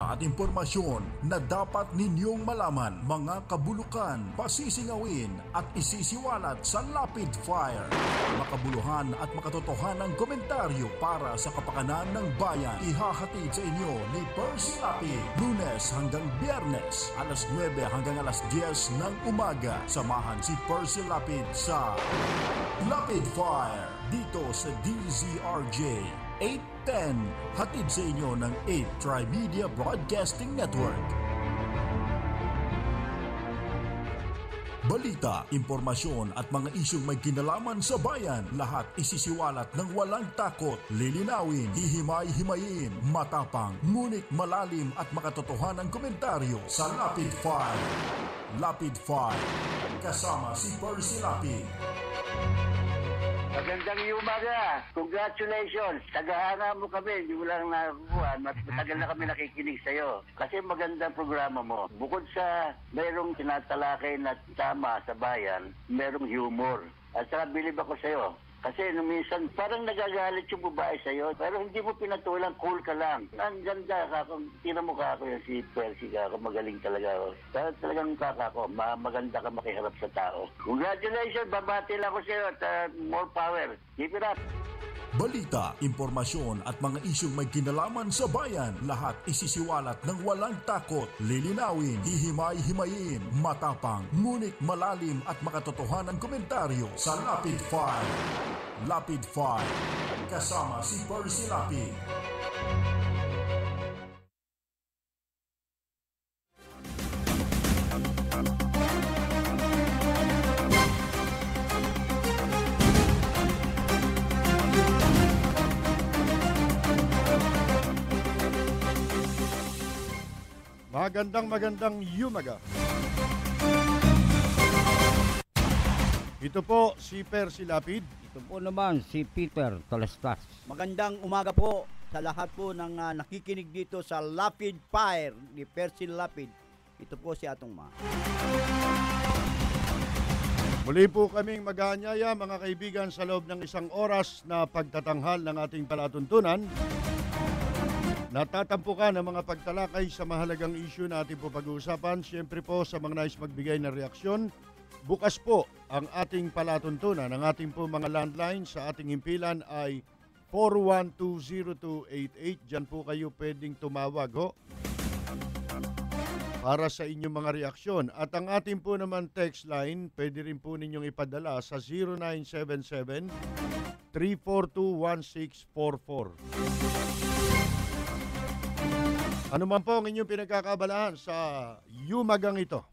balita at impormasyon na dapat ninyong malaman, mga kabulukan, pasisingawin at isisiwalat sa Lapid Fire. Makabuluhan at makatotohanang komentaryo para sa kapakanan ng bayan. Ihahatid sa inyo ni Percy Lapid, Lunes hanggang Biyernes, alas 9 hanggang alas 10 ng umaga. Samahan si Percy Lapid sa Lapid Fire dito sa DZRJ 810, hatid sa inyo ng 8 Trimedia Broadcasting Network. Balita, impormasyon at mga isyong may kinalaman sa bayan, lahat isisiwalat ng walang takot, lilinawin, hihimay-himayin, matapang, ngunit malalim at makatotohanang komentaryo sa Lapid 5. Lapid 5, kasama si Percy Lapid. Magandang umaga. Congratulations. Tagahanga mo kami. Hindi mo lang nakakuha. Matagal na kami nakikinig sa'yo. Kasi magandang programa mo. Bukod sa mayroong tinatalakay na tama sa bayan, mayroong humor. At saka bilib ako sa'yo. Kasi nung minsan, parang nagagalit yung babae sa'yo. Pero hindi mo pinatulang, cool ka lang. Ang ganda ka. Tira mo ka ako yung si Percy ka. Magaling talaga. Talagang kakako. Maganda ka makiharap sa tao. Congratulations. Babati lang ako sa'yo at more power. Keep it up. Balita, impormasyon at mga isyong may kinalaman sa bayan, lahat isisiwalat ng walang takot, lilinawin, hihimay-himayin, matapang, ngunit malalim at makatotohanang komentaryo sa Lapid 5. Lapid 5, kasama si Percy Lapid. Magandang umaga. Ito po si Percy Lapid. Ito po naman si Peter Talastas. Magandang umaga po sa lahat po ng nakikinig dito sa Lapid Fire ni Percy Lapid. Ito po si Atong Ma. Muli po kaming mag-aanyaya mga kaibigan sa loob ng isang oras na pagtatanghal ng ating palatuntunan. Natatampukan ang mga pagtalakay sa mahalagang issue na ating po pag-uusapan. Siyempre po sa mga nais magbigay ng reaksyon, bukas po ang ating palatuntunan. Ang ating po mga landline sa ating himpilan ay 4120288. Diyan po kayo pwedeng tumawag ho para sa inyong mga reaksyon. At ang ating po naman text line, pwede rin po ninyong ipadala sa 0977-342-1644. Ano man po ang inyong pinagkakabalahan sa umagang ito.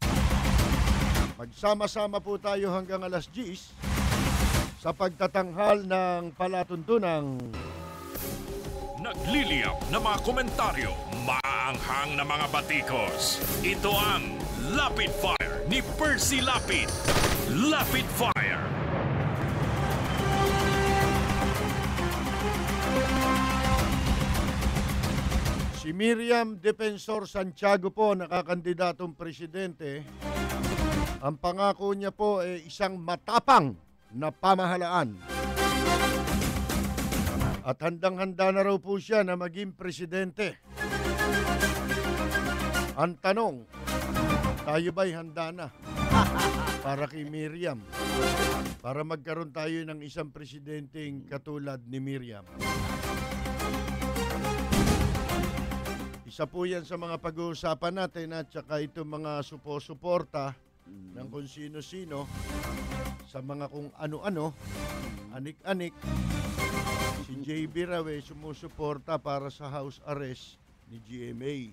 Magsama-sama po tayo hanggang alas 10 sa pagtatanghal ng palatuntunang nagliliyap na mga komentaryo, maanghang na mga batikos. Ito ang Lapid Fire ni Percy Lapid. Lapid Fire. Si Miriam Defensor Santiago po, nakakandidatong presidente. Ang pangako niya po ay isang matapang na pamahalaan. At handang-handa na raw po siya na maging presidente. Ang tanong, tayo ba'y handa na para kay Miriam? Para magkaroon tayo ng isang presidenteng katulad ni Miriam. Isa po yan sa mga pag-uusapan natin at saka itong mga suporta ng kung sino-sino sa mga kung ano-ano, anik-anik. Si JB raw sumusuporta para sa house arrest ni GMA.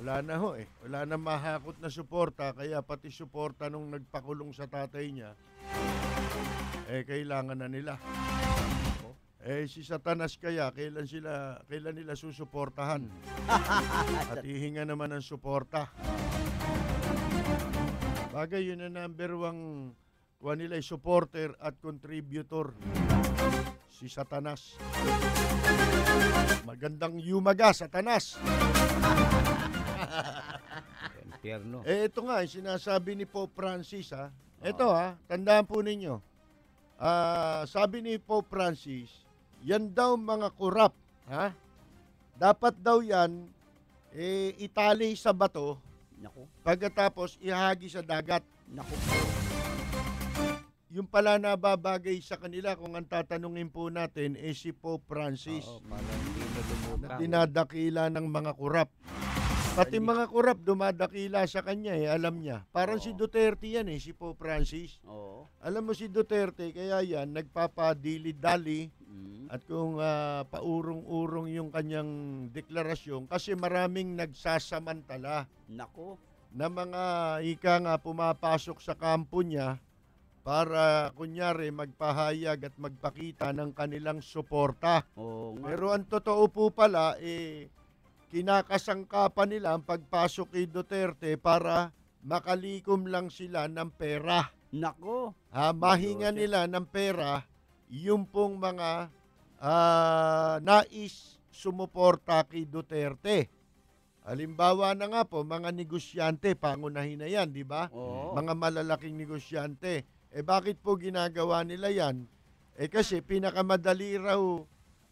Wala na ho wala na mahakot na suporta, kaya pati suporta nung nagpakulong sa tatay niya, kailangan na nila. Si Satanas kaya, kailan nila susuportahan? At hihinga naman ng suporta. Bagay yun na number one kuha nila supporter at contributor. Si Satanas. Magandang umaga, Satanas. Impyerno. Ito nga, sinasabi ni Pope Francis Ito tandaan po ninyo. Sabi ni Pope Francis, yan daw mga korap, dapat daw yan itali sa bato, Naku. pagkatapos ihagi sa dagat. Naku. Yung pala nababagay sa kanila kung ang tatanungin po natin si Pope Francis Oo, parang hindi na na lumutang. dinadakila ng mga kurap. Pati mga kurap dumadakila sa kanya alam niya. Parang si Duterte yan si Pope Francis. Oo. Alam mo si Duterte, kaya yan, nagpapadili-dali at kung paurong-urong yung kanyang deklarasyon kasi maraming nagsasamantala Naku. na mga ika nga pumapasok sa kampo niya para kunyari magpahayag at magpakita ng kanilang suporta. Oo nga. Pero ang totoo po pala, kinakasangkapan nila ang pagpasok kay Duterte para makalikom lang sila ng pera. Naku. Mahinga nila ng pera yung pong mga nais sumuporta kay Duterte. Halimbawa na nga po, mga negosyante, pangunahin na yan, di ba? Oo. Mga malalaking negosyante. Bakit po ginagawa nila yan? Kasi pinakamadali raw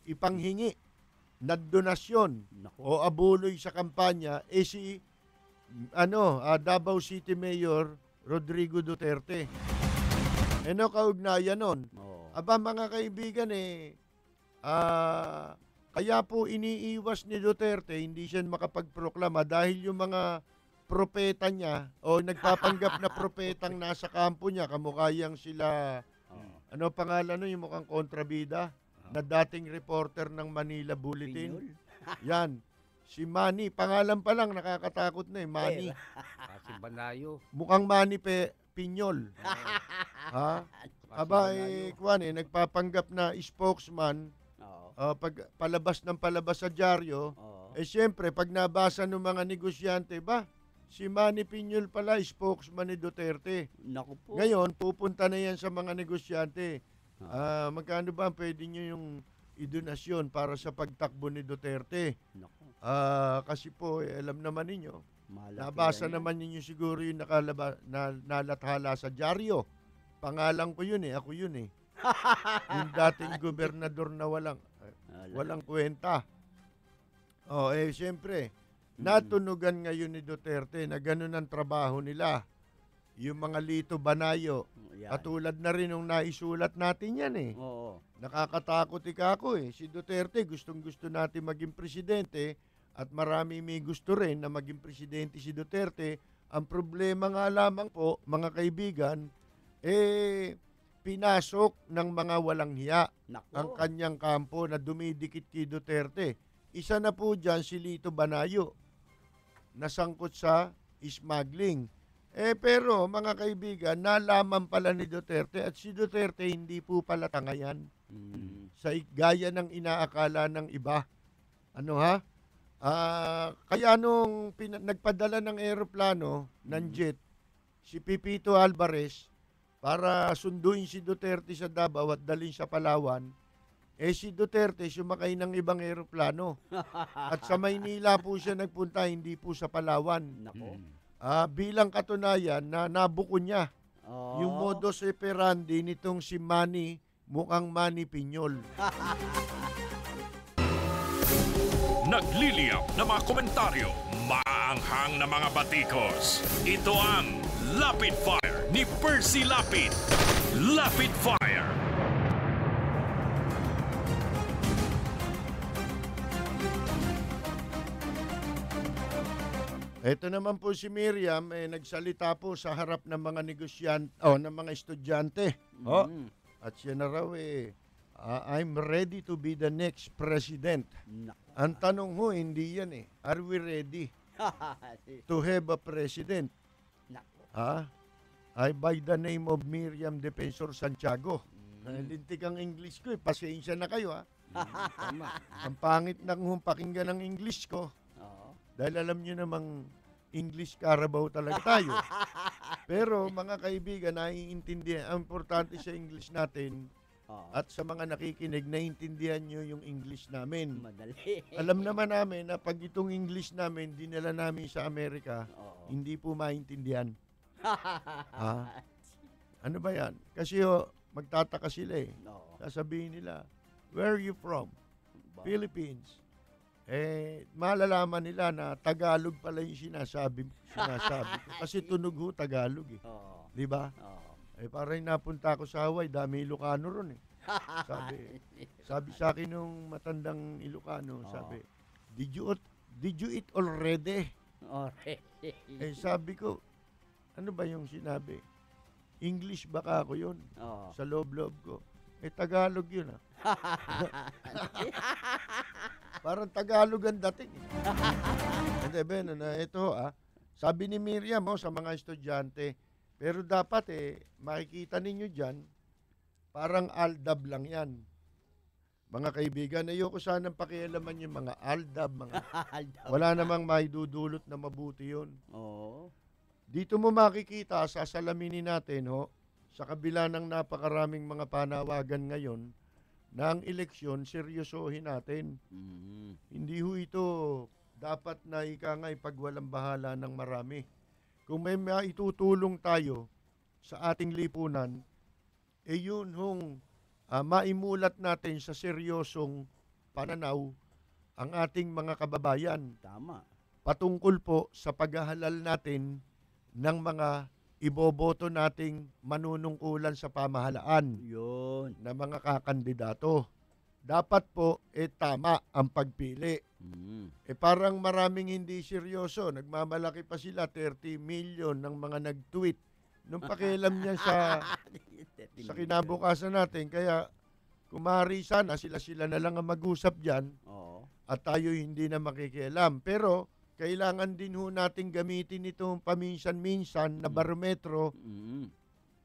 ipanghingi na donasyon Naku. o abuloy sa kampanya si Davao City Mayor Rodrigo Duterte. Kaugnayan nun. Oo. Aba mga kaibigan kaya po iniiwas ni Duterte, hindi siya makapagproklama dahil yung mga propeta niya o nagpapanggap na propetang nasa kampo niya, kamukha yang sila, ano pangalan nun, yung mukhang kontrabida, na dating reporter ng Manila Bulletin. Pinyol. Yan, si Manny, pangalan pa lang nakakatakot na Manny. Kasi Banayo. Mukhang Manny Pinyol. Ha? Aba nagpapanggap na spokesman, Oo. pag palabas sa dyaryo, Oo. siyempre, pag nabasa ng mga negosyante, si Manny Piñol pala, spokesman ni Duterte. Naku po. Ngayon, pupunta na yan sa mga negosyante. Magkano ba pwede nyo yung idonasyon para sa pagtakbo ni Duterte? Naku. Kasi po, alam naman ninyo, Malaki nabasa yan. naman ninyo siguro yung nalathala sa dyaryo. Pangalan ko yun ako yun yung dating gobernador na walang kwenta. Siyempre, natunugan ngayon ni Duterte na ganun ang trabaho nila. Yung mga Lito Banayo, Yan. katulad na rin nung naisulat natin yan Oo. Nakakatakot ako Si Duterte, gustong-gusto natin maging presidente at marami may gusto rin na maging presidente si Duterte. Ang problema nga lamang po, mga kaibigan, pinasok ng mga walang hiya Naku. ang kanyang kampo na dumidikit kay Duterte. Isa na po dyan si Lito Banayo, nasangkot sa smuggling. Pero mga kaibigan, nalaman pala ni Duterte at si Duterte hindi po pala tanga yan. Sa gaya ng inaakala ng iba. Kaya nung nagpadala ng eroplano, ng jet, si Pipito Alvarez, para sunduin si Duterte sa Davao at dalhin sa Palawan, si Duterte sumakay ng ibang eroplano. At sa Maynila po siya nagpunta, hindi po sa Palawan. Naku. Bilang katunayan na nabuko niya Oo. yung modus operandi nitong si Manny, mukhang Manny Piñol. Nagliliyap na mga komentaryo, maanghang na mga batikos. Ito ang Lapid Fire ni Percy Lapid. Lapid Fire. Ito naman po si Miriam, nagsalita po sa harap ng mga negosyante, ng mga estudyante. At siya na raw I'm ready to be the next president. Naku. Ang tanong ho, hindi yan Are we ready to have a president? Naku. I by the name of Miriam Defensor Santiago. Nalintik ang English ko pasensya na kayo Tama. Ang pangit ng pakinggan ng English ko. Oo. Dahil alam nyo namang English Carabao talaga tayo. Pero mga kaibigan, naiintindihan. Ang importante sa English natin Oo. at sa mga nakikinig, naiintindihan nyo yung English namin. Madali. Alam naman namin na pag itong English namin, dinala namin sa Amerika, Oo. hindi po maintindihan. Ano ba yan? Kasi magtataka sila Oo. Sasabihin nila, where are you from? Ba- Philippines. malalaman nila na Tagalog pala yung sinasabi ko. Kasi tunog ho Tagalog eh. Oo. Di ba? Oo. Parang nappunta ako sa Hawaii, dami Ilocano ron eh. Sabi sa akin nung matandang Ilocano, sabi, did you eat already? Okay. Sabi ko, ano ba yung sinabi? English baka ako yun. Oo. Sa loob-loob ko. Tagalog yun ah. Parang Tagalog ang dating. Hindi, Ben, ito sabi ni Miriam sa mga estudyante, pero dapat makikita ninyo dyan, parang aldab lang yan. Mga kaibigan, ayoko sanang pakialaman yung mga aldab, wala namang maidudulot na mabuti yun. Oo. Dito mo makikita, sasalaminin natin, sa kabila ng napakaraming mga panawagan ngayon, na ang eleksyon, seryosohin natin. Hindi ho ito dapat na pagwalang bahala ng marami. Kung may maitutulong tayo sa ating lipunan, yun hong maimulat natin sa seryosong pananaw ang ating mga kababayan. Tama. Patungkol po sa paghahalal natin ng mga iboboto nating manunungkulan sa pamahalaan Yun. na mga kakandidato. Dapat po tama ang pagpili. Parang maraming hindi seryoso. Nagmamalaki pa sila 30 million ng mga nag-tweet. Nung pakialam niya sa kinabukasan natin. Kaya kumari sana sila na lang ang mag-usap dyan. Oo. At tayo hindi na makikialam. Pero kailangan din ho natin gamitin itong paminsan-minsan na barometro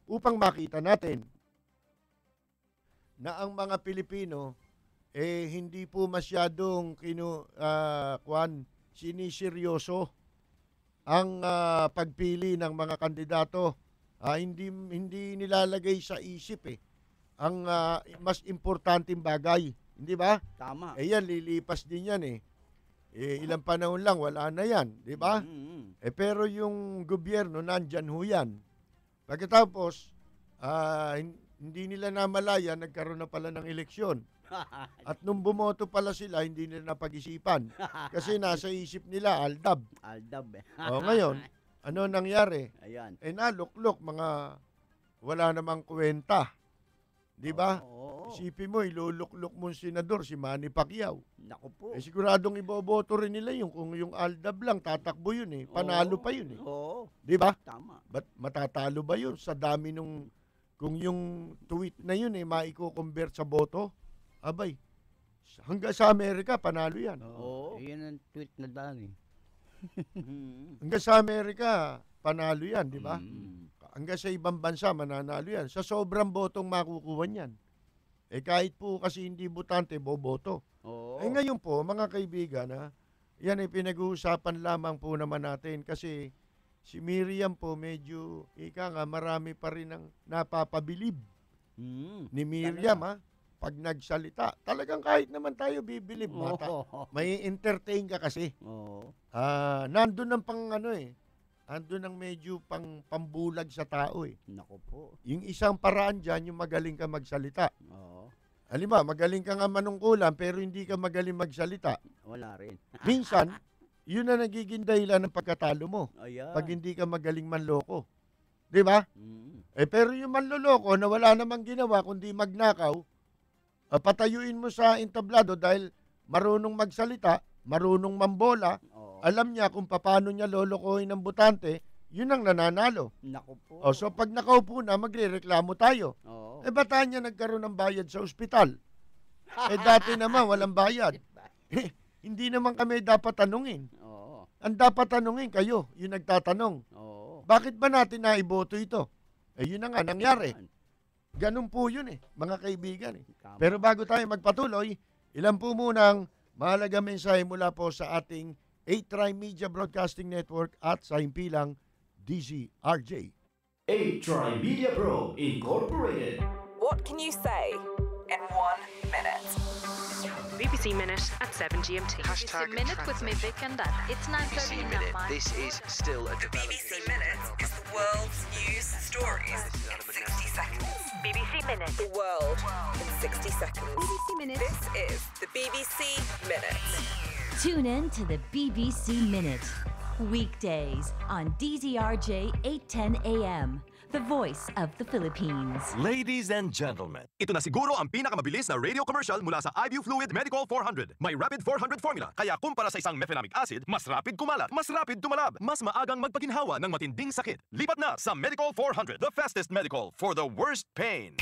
upang makita natin na ang mga Pilipino hindi po masyadong siniseryoso ang pagpili ng mga kandidato. Hindi nilalagay sa isip ang mas importanteng bagay, hindi ba? Tama. Yan, lilipas din yan ilang panahon lang, wala na yan, di ba? Pero yung gobyerno, nandyan ho yan. Pagkatapos, hindi nila namalaya, nagkaroon na pala ng eleksyon. At nung bumoto pala sila, hindi nila napag-isipan. Kasi nasa isip nila, aldab. Aldab Ngayon, ano nangyari? Ayan. Naluklok, wala namang kwenta. Di ba? Oo. Isipin mo, iluluklok mo senador, si Manny Pacquiao. Naku po. Siguradong iboboto rin nila kung yung aldab lang, tatakbo yun Panalo pa yun Oo. Di ba? Tama. Matatalo ba yun sa dami kung yung tweet na yun maiko-convert sa boto? Abay, hanggang sa Amerika, panalo yan. Oo. Yan ang tweet na daan Hanggang sa Amerika, panalo yan, di ba? Hanggang sa ibang bansa, mananalo yan. Sa sobrang botong makukuha niyan. Kahit po kasi hindi botante, boboto. Oo. Ngayon po, mga kaibigan, yan pinag-uusapan lamang po naman natin kasi si Miriam po medyo, marami pa rin ang napapabilib ni Miriam, pag nagsalita. Talagang kahit naman tayo bibilib, bata. May entertain ka kasi. Oo. Nandun ang andun ang medyo pambulag sa tao Naku po. Yung isang paraan dyan, yung magaling ka magsalita. Oo. Halimbawa, magaling ka nga manungkulan pero hindi ka magaling magsalita. Wala rin. Minsan, yun na nagiging dahilan ng pagkatalo mo. Ayan. Pag hindi ka magaling manloko. Di ba? Mm. Pero yung manloloko na wala namang ginawa kundi magnakaw, patayuin mo sa entablado dahil marunong magsalita, marunong mambola, Oo. alam niya kung paano niya lolokohin ng butante, yun ang nananalo. Naku po. So pag nakaupo na, magrereklamo tayo. Oo. Bata niya nagkaroon ng bayad sa ospital. Dati naman walang bayad. Hindi naman kami dapat tanungin. Oo. Ang dapat tanungin kayo, yung nagtatanong. Oo. Bakit ba natin naiboto ito? Yun na nga, nangyari. Ganun po yun mga kaibigan. Tama. Pero bago tayo magpatuloy, ilan po munang mahalaga mensahe mula po sa ating 8-Tri Media Broadcasting Network at sa himpilang DZRJ. A-Tri Media Pro Incorporated. What can you say in 1 minute? BBC Minute at 7 GMT. BBC Minute with me, Vic and Dad. It's 9:30 in the morning. This is still a The BBC Minute is the world's news stories in 60 seconds. BBC Minute. The world in 60 seconds. BBC Minute. This is the BBC Minute. Tune in to the BBC Minute. Weekdays on DZRJ 810 AM. The voice of the Philippines. Ladies and gentlemen, ito na siguro ang pinakamabilis na radio commercial mula sa IBU Fluid Medicol 400. May Rapid 400 formula, kaya kumpara sa isang mefenamic acid, mas rapid kumalat, mas rapid tumalab, mas maagang magpaginhawa ng matinding sakit. Lipat na sa Medicol 400, the fastest medical for the worst pain.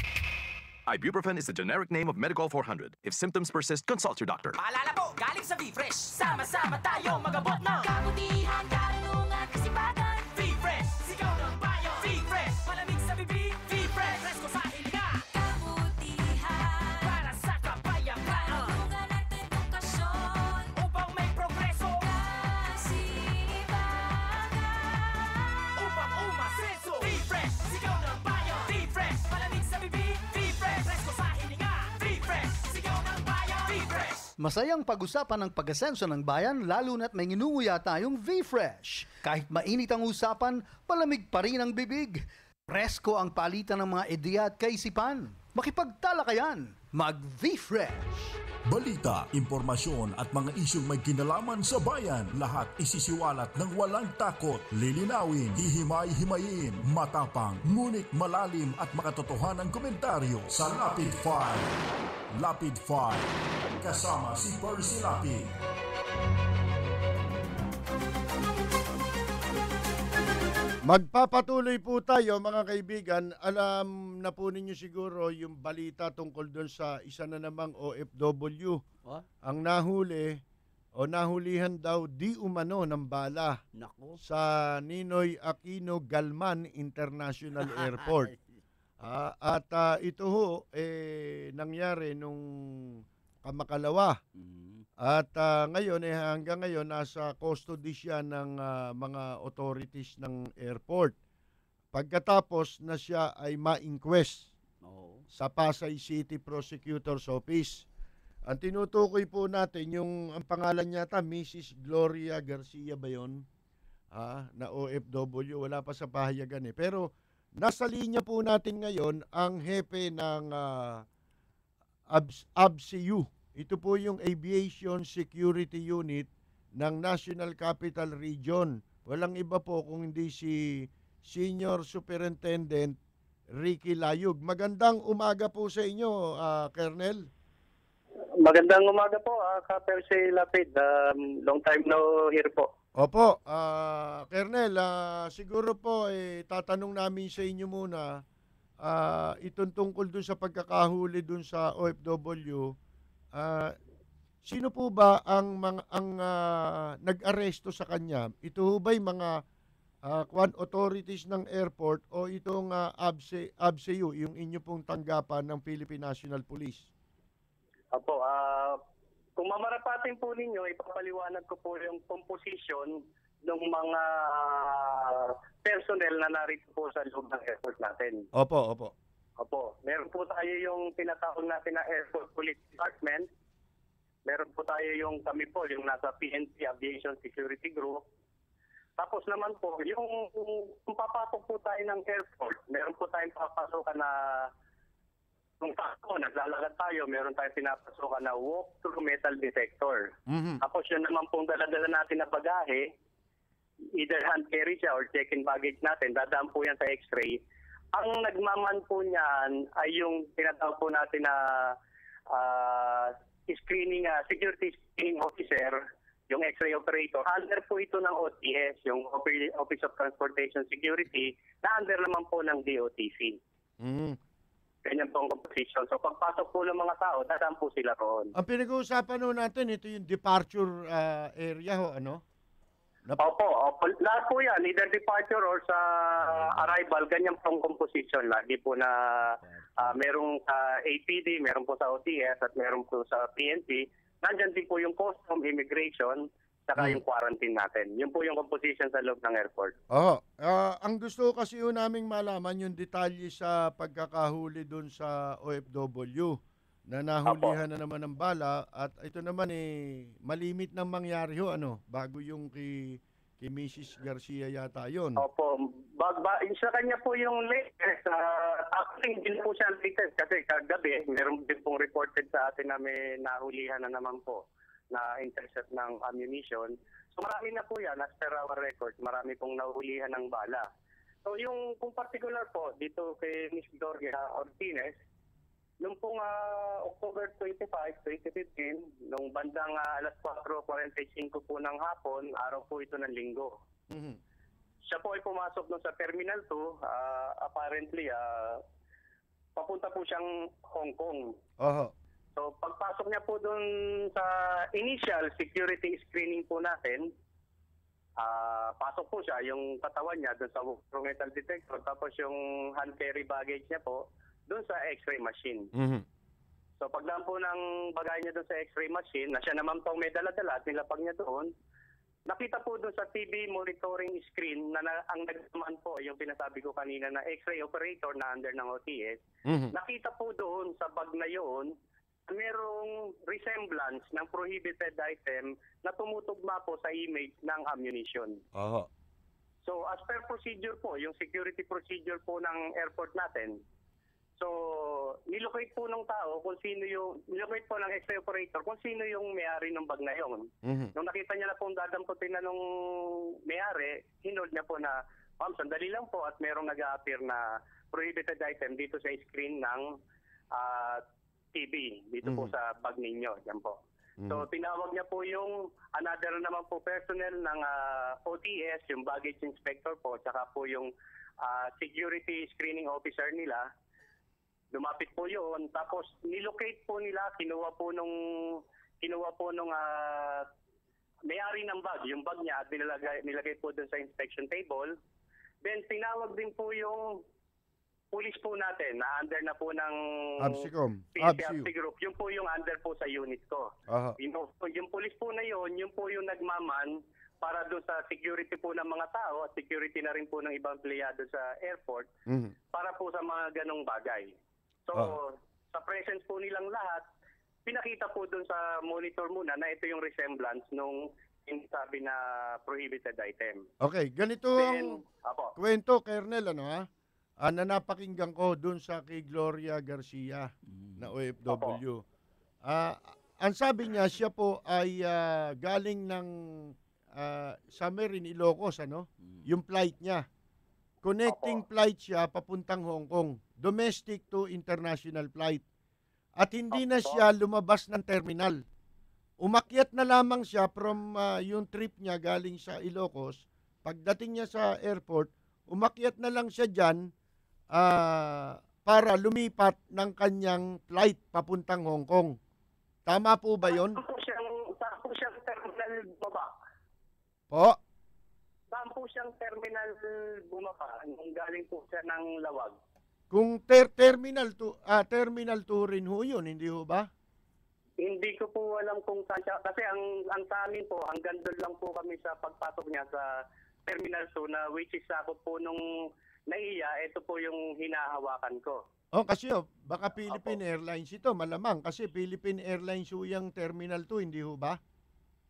Ibuprofen is the generic name of Medicol 400. If symptoms persist, consult your doctor. Paalala po, galing sa V-Fresh. Sama-sama tayo magabot ng kabutihan, karunungan, kasipatan. V-Fresh, sigaw ng bayo. V-Fresh, malamig sa bibig. V-Fresh, presko sa hininga. Kabutihan, para sa kapayapaan. Karunungan at edukasyon, upang may progreso. Kasipagan, upang umasenso. V-Fresh, sigaw ng bayo. V-Fresh, malamig sa bibig. Masayang pag-usapan ng pag-asenso ng bayan lalo na't may nginunguya tayong V-Fresh. Kahit mainit ang usapan, palamig pa rin ang bibig. Presko ang palitan ng mga ideya at kaisipan. Makipagtalakayan, mag-V-Fresh. Balita, impormasyon at mga isyong may kinalaman sa bayan, lahat isisiwalat ng walang takot, lilinawin, hihimay-himayin, matapang, ngunit malalim at makatotohanang komentaryo sa Lapid Fire. Lapid Fire, kasama si Percy Lapid. Magpapatuloy po tayo mga kaibigan. Alam na po ninyo siguro yung balita tungkol doon sa isa na namang OFW. Ang nahuli o nahulihan daw di umano ng bala. Nako. Sa Ninoy Aquino Galman International Airport. At ito ho nangyari nung kamakalawa. At ngayon hanggang ngayon nasa custody siya ng mga authorities ng airport. Pagkatapos na siya ay ma-inquest sa Pasay City Prosecutor's Office. Ang tinutukoy po natin ang pangalan niya Mrs. Gloria Garcia ba yun? Na OFW, wala pa sa pahayagan Pero nasa linya po natin ngayon ang hepe ng ABCU. Ito po yung Aviation Security Unit ng National Capital Region. Walang iba po kung hindi si Senior Superintendent Ricky Layug. Magandang umaga po sa inyo, Colonel. Magandang umaga po, Percy Lapid. Long time no hear po. Opo, Colonel, siguro po tatanong namin sa inyo muna itong tungkol dun sa pagkakahuli dun sa OFW. Sino po ba ang nag-aresto sa kanya? Ito ho ba'y mga authorities ng airport o itong ABCU, yung inyo pong tanggapan ng Philippine National Police? Opo, kung mamarapatin po ninyo, ipapaliwanag ko po yung composition ng mga personnel na narito po sa loob ng airport natin. Opo. Meron po tayo yung tinatawag natin na Airport Police Department. Meron po tayo yung kami po, yung nasa PNP Aviation Security Group. Tapos naman po, yung kung papasok po tayo ng airport, meron po tayong papasukan na kung saan naglalagad tayo, meron tayong pinapasukan na walk-through metal detector. Tapos yun naman pong daladala natin na bagahe, either hand carry siya or check-in baggage natin, dadaan po yan sa x-ray. Ang nagmaman po niyan ay yung tinatawag po natin na security screening officer, yung x-ray operator. Under po ito ng OTS, yung Office of Transportation Security, na under naman po ng DOTC. Ganyan po ang composition. So pagpasok po ng mga tao, dadaan po sila roon. Ang pinag-uusapan ho natin, ito yung departure area ho, ano? Opo. Lahat po yan, either departure or sa arrival, ganyan pong composition. Lagi po na merong sa APD, meron po sa OTS, at meron po sa PNP. Nandyan din po yung custom, immigration, saka yung quarantine natin. Yun po yung composition sa loob ng airport. Ang gusto kasi yun naming malaman yung detalye sa pagkakahuli dun sa OFW na nahulihan na naman ng bala at ito naman malimit nang mangyari ho bago yung kay Mrs. Garcia yata yun. Opo. Sa kanya po yung latest. Actually, hindi po siya latest kasi kagabi, meron din pong reported sa atin na may nahulihan na naman po. na intercept ng ammunition. So marami na po yan, as per our record, marami pong nahuhulihan ng bala. So yung kung particular po, dito kay Ms. Gloria Ortines, noong pong October 25, 2015, nung bandang alas 4:45 po ng hapon, araw po ito ng linggo. Siya po ay pumasok doon sa Terminal 2, apparently, papunta po siyang Hong Kong. So pagpasok niya po doon sa initial security screening po natin, pasok po siya, yung katawan niya doon sa metal detector, tapos yung hand carry baggage niya po doon sa x-ray machine. So pagdaan po ng bagay niya doon sa x-ray machine, na siya naman po may dala-dala at nilapag niya doon, nakita po doon sa TV monitoring screen na ang nagsaman po, yung pinasabi ko kanina na x-ray operator na under ng OTS, nakita po doon sa bag na yun, merong resemblance ng prohibited item na tumutugma po sa image ng ammunition. So as per procedure po, yung security procedure po ng airport natin, so nilocate po ng tao kung sino yung, nilocate po ng x-ray operator kung sino yung may-ari ng bag na yun. Nung nakita niya na pong dadamputin na nung may-ari, hinold niya po na, ma'am, sandali lang po at merong nag-a-appear na prohibited item dito sa screen ng TV, dito po sa bag ninyo. Yan po. So tinawag niya po yung another naman po personnel ng OTS, yung baggage inspector po, tsaka po yung security screening officer nila. Lumapit po yun, tapos nilocate po nila, kinuha po nung may-ari ng bag, yung bag niya, at nilagay po dun sa inspection table. Then tinawag din po yung police po natin na under na po ng Absicom. PNP group. Yung po yung under po sa unit ko. Yung police po na yun po yung nagmaman para doon sa security po ng mga tao at security na rin po ng ibang empleyado sa airport para po sa mga ganong bagay. So, sa presence po nilang lahat, pinakita po doon sa monitor muna na ito yung resemblance nung sabi na prohibited item. Okay, ganito ang kwento, Kernel, ano ha? Na napakinggan ko dun sa kay Gloria Garcia na OFW. Ang sabi niya, siya po ay galing ng summer in Ilocos, ano? Yung flight niya. Connecting flight siya papuntang Hong Kong. Domestic to international flight. At hindi na siya lumabas ng terminal. Umakyat na lamang siya from yung trip niya galing sa Ilocos. Pagdating niya sa airport, umakyat na lang siya dyan para lumipat ng kanyang flight papuntang Hong Kong. Tama po ba yun? Saan po siyang terminal bumaba? Po? Saan po siyang terminal bumaba? Nung galing po siya ng Lawag? Kung terminal 2 rin ho yun, hindi ho ba? Hindi ko po alam kung saan siya. Kasi ang sa amin po, hanggang doon lang po kami sa pagpasok niya sa Terminal 2 na which is ako po nung naiya, ito po yung hinahawakan ko. Kasi baka Philippine Airlines ito, malamang. Kasi Philippine Airlines yung Terminal 2, hindi ho ba?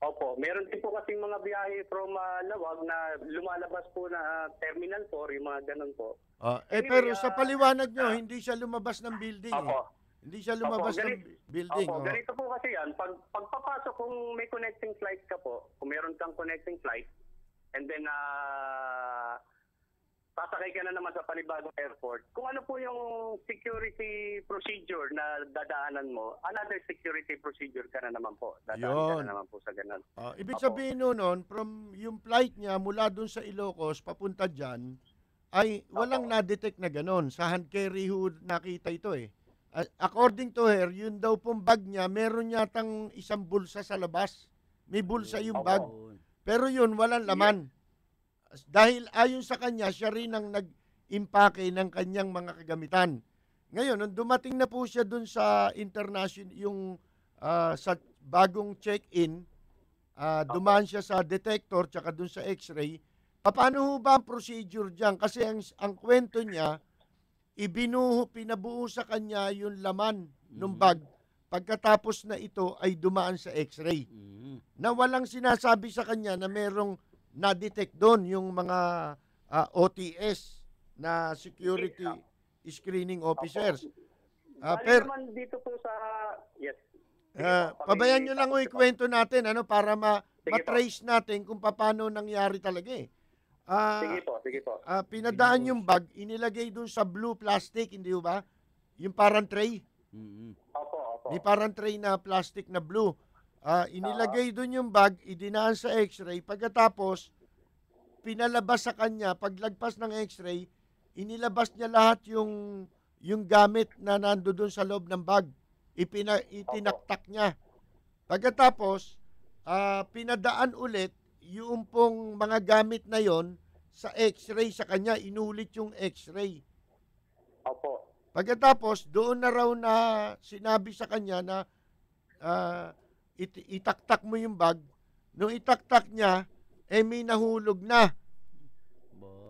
Opo. Meron din po kasing mga biyahe from Lawag na lumalabas po na Terminal 4, yung mga ganun po. Pero sa paliwanag nyo, hindi siya lumabas ng building. Hindi siya lumabas ng building. Ganito po kasi yan. Pagpapasok, kung may connecting flight ka po, kung meron kang connecting flight, and then sasakay ka na naman sa panibagong airport, kung ano po yung security procedure na dadaanan mo, another security procedure ka na naman po. Dadaan ka na naman po sa ganun. Ibig sabihin nun, from yung flight niya mula dun sa Ilocos, papunta dyan, ay walang na-detect na ganun. Sa hand carry ho nakita ito eh. According to her, yun daw pong bag niya, meron yatang isang bulsa sa labas. May bulsa yung bag. Pero yun, walang laman. Dahil ayon sa kanya, siya rin ang nag-impake ng kanyang mga kagamitan. Ngayon, nung dumating na po siya dun sa international, yung sa bagong check-in, dumaan siya sa detector, tsaka dun sa x-ray. Paano ho ba ang procedure dyan? Kasi ang kwento niya, pinabuo sa kanya yung laman ng bag. Pagkatapos na ito ay dumaan sa x-ray. Na walang sinasabi sa kanya na merong na-detect doon yung mga OTS na security screening officers. Pero naman dito po sa Pabayaan nyo lang ikwento natin para Sige matrace natin kung paano nangyari talaga eh. Sige po. Pinadaan yung bag, inilagay dun sa blue plastic, hindi ba? Yung parang tray. Opo. Di parang tray na plastic na blue. Inilagay dun yung bag, idinaan sa x-ray. Pagkatapos, pinalabas sa kanya, paglagpas ng x-ray, inilabas niya lahat yung gamit na nando dun sa loob ng bag. Itinaktak niya. Pagkatapos, pinadaan ulit yung pong mga gamit na yon sa x-ray sa kanya, inulit yung x-ray. Opo. Pagkatapos, doon na raw na sinabi sa kanya na itaktak mo yung bag. Nung itaktak niya, may nahulog na.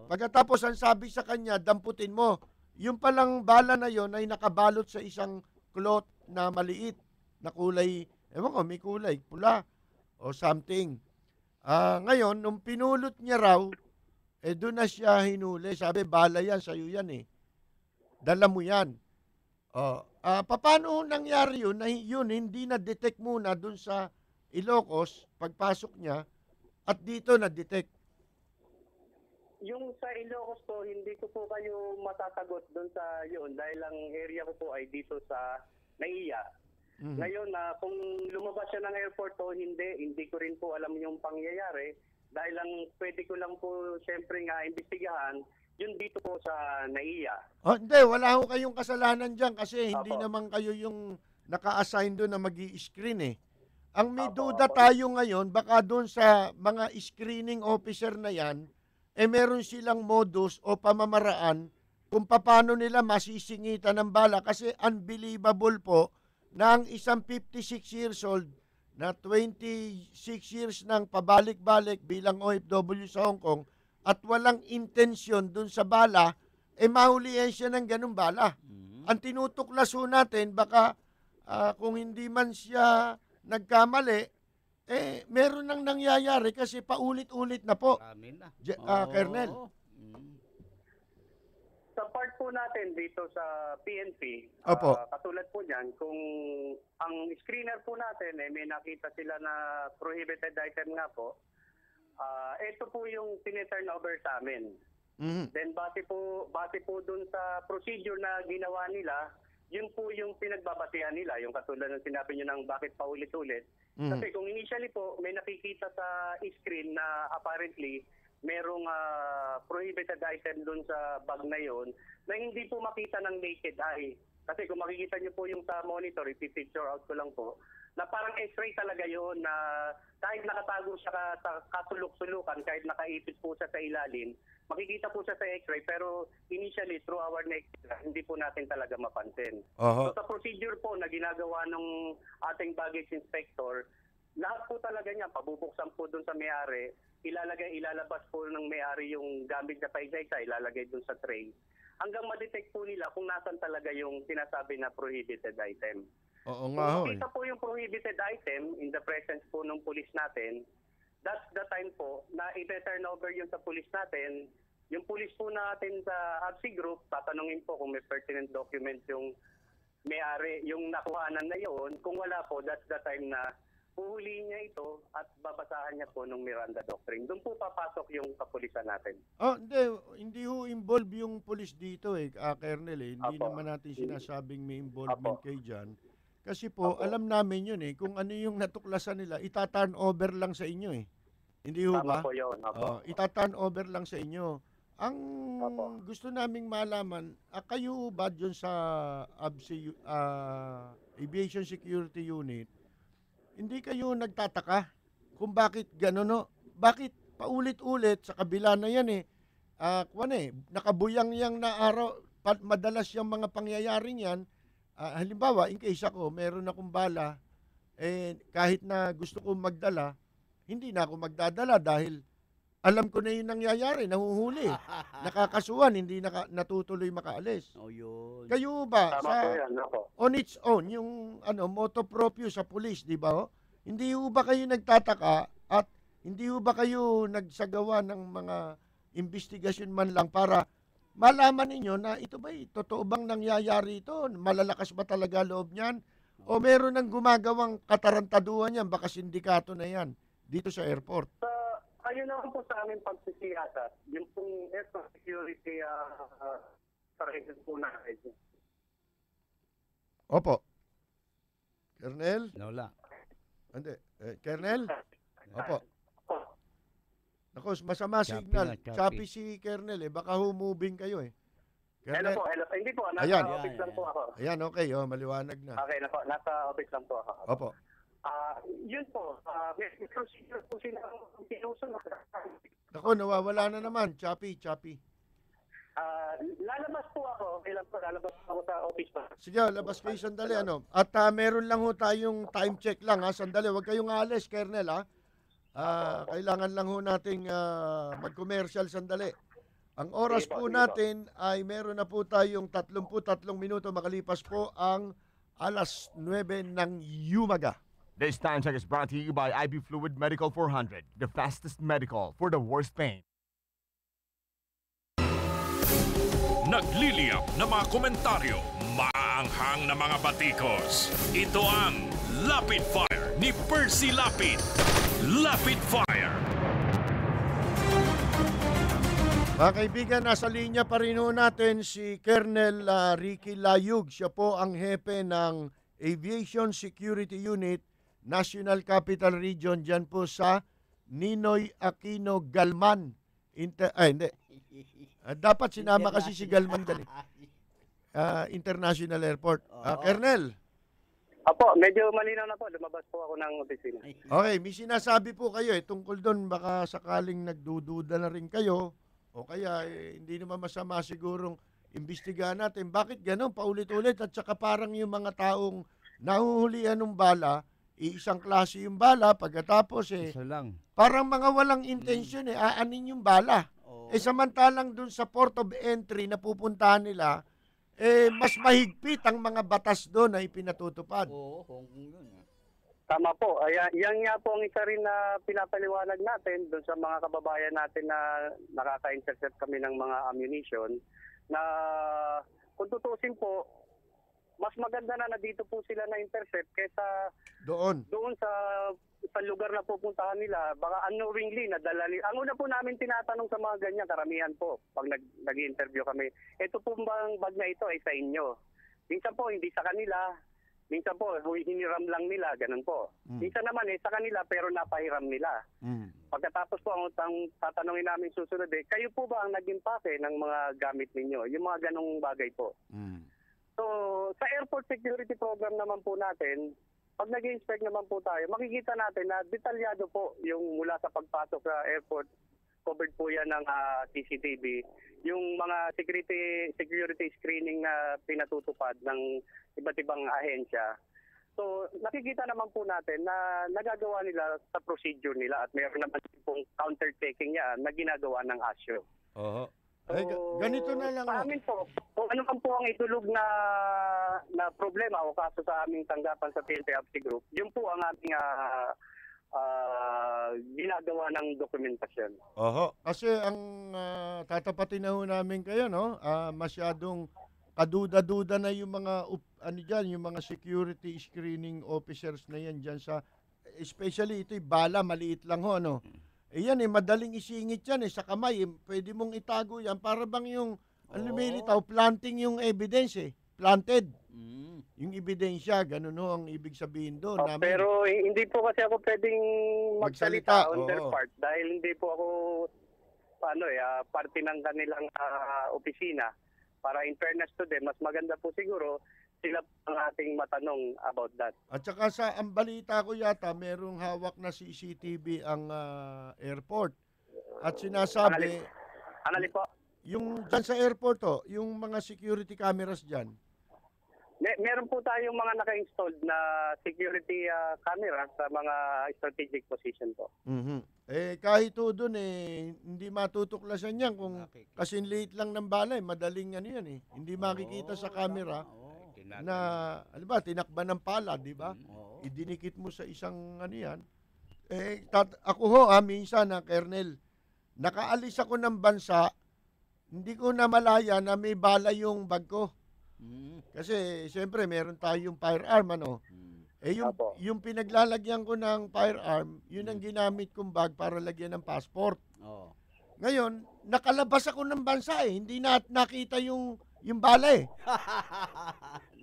Pagkatapos, ang sabi sa kanya, damputin mo. Yung palang bala na yon ay nakabalot sa isang cloth na maliit, na kulay, ewan ko, may kulay, pula o something. Ngayon, nung pinulot niya raw, doon na siya hinuli. Sabi, bala yan, sa'yo yan eh. Dala mo yan. Paano nangyari yun? Na yun, hindi na-detect muna doon sa Ilocos, pagpasok niya, at dito na-detect. Yung sa Ilocos po, hindi ko po kayo matasagot doon sa yun dahil ang area ko po ay dito sa Naiya. Ngayon, kung lumabas siya ng airport o hindi ko rin po alam yung pangyayari dahil lang pwede ko lang po siyempre nga imbestigahan yun dito po sa Naiya. Hindi, wala ho kayong kasalanan dyan kasi hindi naman kayo yung naka-assign doon na mag-i-screen eh. Ang may duda tayo ngayon, baka doon sa mga screening officer na yan, meron silang modus o pamamaraan kung paano nila masisingitan ng bala kasi unbelievable po na ang isang 56 years old na 26 years nang pabalik-balik bilang OFW sa Hong Kong at walang intensyon dun sa bala, mahulihan siya ng ganung bala. Ang tinutuklas ho natin, baka kung hindi man siya nagkamali, meron nang nangyayari kasi paulit-ulit na po. Colonel. Sa part po natin dito sa PNP, katulad po niyan, kung ang screener po natin, may nakita sila na prohibited item nga po, ito po yung tine-turnover sa amin. Then base po dun sa procedure na ginawa nila, yun po yung pinagbabasehan nila, yung katulad ng sinabi nyo ng bakit paulit-ulit. Kasi kung initially po, may nakikita sa screen na apparently merong prohibited item dun sa bag na yon na hindi po makita ng naked eye. Kasi kung makikita nyo po yung sa monitor, ipipicture out ko lang po, na parang x-ray talaga yon na kahit nakatago siya sa kasulok-sulukan, kahit nakaipit po siya sa ilalim, makikita po siya sa x-ray, pero initially, through our naked eye, hindi po natin talaga mapansin. So sa procedure po na ginagawa ng ating baggage inspector, lahat po talaga niya, pabubuksan po dun sa may-ari, ilalabas po ng may-ari yung gamit niya pa isa-isa, ilalagay dun sa tray. Hanggang ma-detect po nila kung nasan talaga yung sinasabi na prohibited item. Oo nga ho. Kung makita po yung prohibited item in the presence po ng police natin, that's the time po na i-turn over yun sa police natin. Yung police po natin sa ABSI group, tatanungin po kung may pertinent document yung may-ari, yung nakuhanan na yun. Kung wala po, that's the time na puhulihin niya ito at babasahan niya po ng Miranda Doctrine. Doon po papasok yung kapulisan natin. Hindi ho involve yung police dito Colonel Hindi naman natin sinasabing may involvement kayo dyan. Kasi po, alam namin yun kung ano yung natuklasan nila, ita-turn over lang sa inyo Hindi ho ba? Tama po yun. Ita-turn over lang sa inyo. Ang gusto naming malaman, kayo ba dyan sa Aviation Security Unit, hindi kayo nagtataka kung bakit gano'n, Bakit paulit-ulit sa kabila na yan nakabuyang-yang na araw, madalas yung mga pangyayaring yan, halimbawa, in case ako, meron akong bala, kahit na gusto kong magdala, hindi na ako magdadala dahil alam ko na yung nangyayari, nahuhuli, nakakasuhan, hindi natutuloy makaalis. Kayo ba, on its own, yung moto proprio sa police, di ba? Hindi ba kayo nagtataka at hindi ba kayo nagsagawa ng mga investigasyon man lang para malaman ninyo na ito ba, totoo bang nangyayari ito? Malalakas ba talaga loob niyan? O meron ng gumagawang katarantaduhan yan, baka sindikato na yan, dito sa airport? Ayun naman po sa aming pagsisiyasat, yung pong airport security sarili po natin. Opo. Colonel? Wala. Hindi. Colonel? Opo. Naku, masama Choppy signal. na, choppy. Choppy si Colonel eh. Baka moving kayo eh. Hello po, hello. Hindi po, nasa Ayan. office lang po ako. Ayan, okay. Oh, maliwanag na. Okay na po, nasa office lang po ako. Opo. Yun po, may procedure po sila sinusunod. Naku, nawawala na naman. Choppy. Lalabas po ako, lalabas po ako sa office pa. Sige, labas kayo sandali. At meron lang ho tayong time check lang. Sandali, huwag kayong alis, Colonel. Kailangan lang ho nating mag-commercial sandali. Ang oras po natin ay meron na po tayong 33 minuto makalipas po ang alas 9 ng umaga. This time check is brought to you by IB Fluid Medical 400, the fastest medical for the worst pain. Nagliliyap na mga komentaryo, maanghang na mga batikos. Ito ang Lapid Fire ni Percy Lapid. Lapid Fire. Mga kaibigan, nasa linya pa rin ho natin si Colonel Ricky Layug. Siya po ang hepe ng Aviation Security Unit, National Capital Region, dyan po sa Ninoy Aquino Galman. Hindi. Dapat sinama kasi si Galman dali. International Airport. Colonel. Apo, medyo malinaw na po. Lumabas po ako ng opisina. Okay, may sinasabi po kayo tungkol doon. Baka sakaling nagdududa na rin kayo. O kaya hindi naman masama sigurong imbestigahan natin. Bakit gano'n? Paulit-ulit at saka parang yung mga taong nahuhulihan ng bala, isang klase yung bala, pagkatapos Isa lang. parang mga walang intensyon aanin yung bala. Samantalang dun sa port of entry na pupuntahan nila, mas mahigpit ang mga batas doon na ipinatutupad. Oo, Hong Kong yun. Tama po. Yan nga po ang isa rin na pinapaliwanag natin doon sa mga kababayan natin na nakaka-intercept kami ng mga ammunition na kung tutusin po, mas maganda na dito po sila na-intercept kaysa doon sa lugar na pupuntahan nila. Baka unknowingly nadala nila. Ang una po namin tinatanong sa mga ganyan, karamihan po, pag nag-interview kami, ito po bang bag na ito ay sa inyo? Minsan po, hindi sa kanila. Minsan po, hiniram lang nila, ganun po. Minsan naman sa kanila pero napahiram nila. Pagkatapos po, ang tatanungin namin susunod kayo po ba ang nag-impake ng mga gamit ninyo? Yung mga ganung bagay po. So, sa airport security program naman po natin, pag nag-inspect naman po tayo, makikita natin na detalyado po yung mula sa pagpasok sa airport, covered po yan ng CCTV. Yung mga security screening na pinatutupad ng iba't ibang ahensya. So, nakikita naman po natin na nagagawa nila sa procedure nila at mayroon naman pong counter-taking yan na ginagawa ng ASIO. Oo. So, ganito na lang. Sa amin po, kung ano man po ang itulog na problema o kaso sa aming tanggapan sa PNP Absi Group, yun po ang aming ginagawa ng dokumentasyon. Oho. Kasi ang tatapatin na ho namin kayo, no? Masyadong kaduda-duda na yung mga yung mga security screening officers na yan dyan sa, especially ito'y bala, maliit lang ho, no? Yan madaling isingit yan sa kamay. Pwede mong itago yan para bang yung lumilitaw, planting yung evidence planted. Yung ebidensya, ganun ho ang ibig sabihin doon. Pero hindi po kasi ako pwedeng magsalita on their part dahil hindi po ako parte ng kanilang opisina. Para in fairness to them, mas maganda po siguro sila ang ating matanong about that. At saka ang balita ko yata, merong hawak na CCTV ang airport. At sinasabi, Anali po? Yung dyan sa airport, yung mga security cameras dyan. Meron po tayong mga naka-installed na security camera sa mga strategic position po. Kahit doon hindi matutuklasan yan kung kasing liit lang ng bala, madaling yan Hindi makikita sa camera na, tinakban ng pala, di ba? Idinikit mo sa isang yan. Ako ho, minsan Colonel, nakaalis ako ng bansa, hindi ko na malaya na may bala yung bag ko. Kasi siyempre meron tayong firearm ano. Yung pinaglalagyan ko ng firearm, yun ang ginamit kong bag para lagyan ng passport. Ngayon, nakalabas ako ng bansa hindi nakita yung bala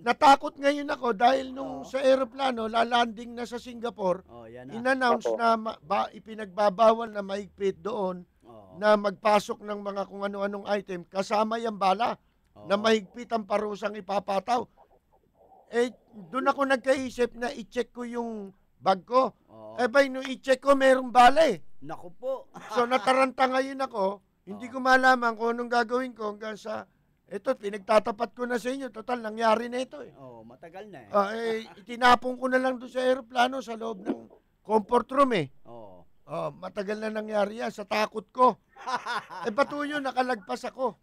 Natakot ngayon ako dahil nung sa eroplano, lalanding na sa Singapore, in-announce na ipinagbabawal na mahigpit doon na magpasok ng mga kung ano-anong item, kasama yung bala na mahigpit ang parusang ipapataw. Doon ako nagkaisip na i-check ko yung bag ko. Nung i-check ko, merong bala Naku po. So nataranta ngayon ako, hindi ko malaman kung anong gagawin ko hanggang sa, pinagtatapat ko na sa inyo, total, nangyari na ito matagal na itinapon ko na lang doon sa aeroplano sa loob ng comfort room matagal na nangyari yan sa takot ko. Patuyo, nakalagpas ako.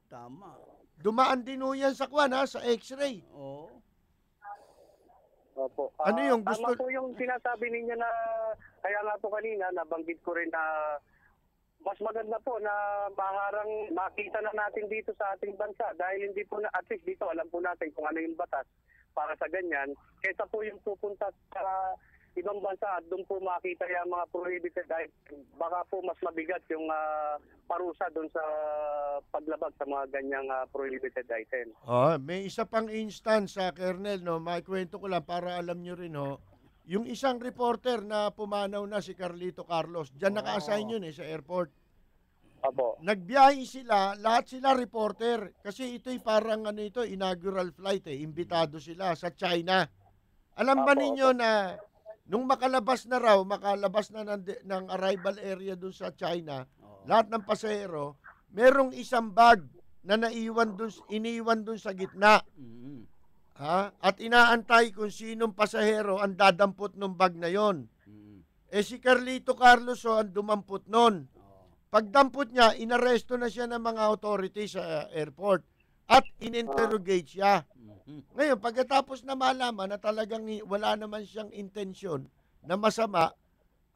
Tama. Dumaan din yan sa sa x-ray. Opo. Ano yung gusto? Tama po yung sinasabi ninyo na, kaya nga po kanina, nabanggit ko rin na mas maganda po na maharang makita na natin dito sa ating bansa dahil hindi po na, at least dito alam po natin kung ano yung batas para sa ganyan. Kaysa po yung pupunta sa ibang bansa at doon po makita yung mga prohibited item, baka po mas mabigat yung parusa doon sa paglabag sa mga ganyang prohibited item. May isa pang instance sa Colonel, may kwento ko lang para alam nyo rin yung isang reporter na pumanaw na si Carlito Carlos, diyan naka-assign yun sa airport. Nagbiyahe sila, lahat sila reporter kasi ito'y parang inaugural flight imbitado sila sa China. Alam ba ninyo na nung makalabas na ng arrival area dun sa China, lahat ng pasahero, merong isang bag na iniwan dun sa gitna. At inaantay kung sinong pasahero ang dadampot ng bag na yon. Si Carlito Carlos ang dumampot nun. Pagdampot niya, inaresto na siya ng mga authorities sa airport at in-interrogate siya. Ngayon, pagkatapos na malaman na talagang wala naman siyang intensyon na masama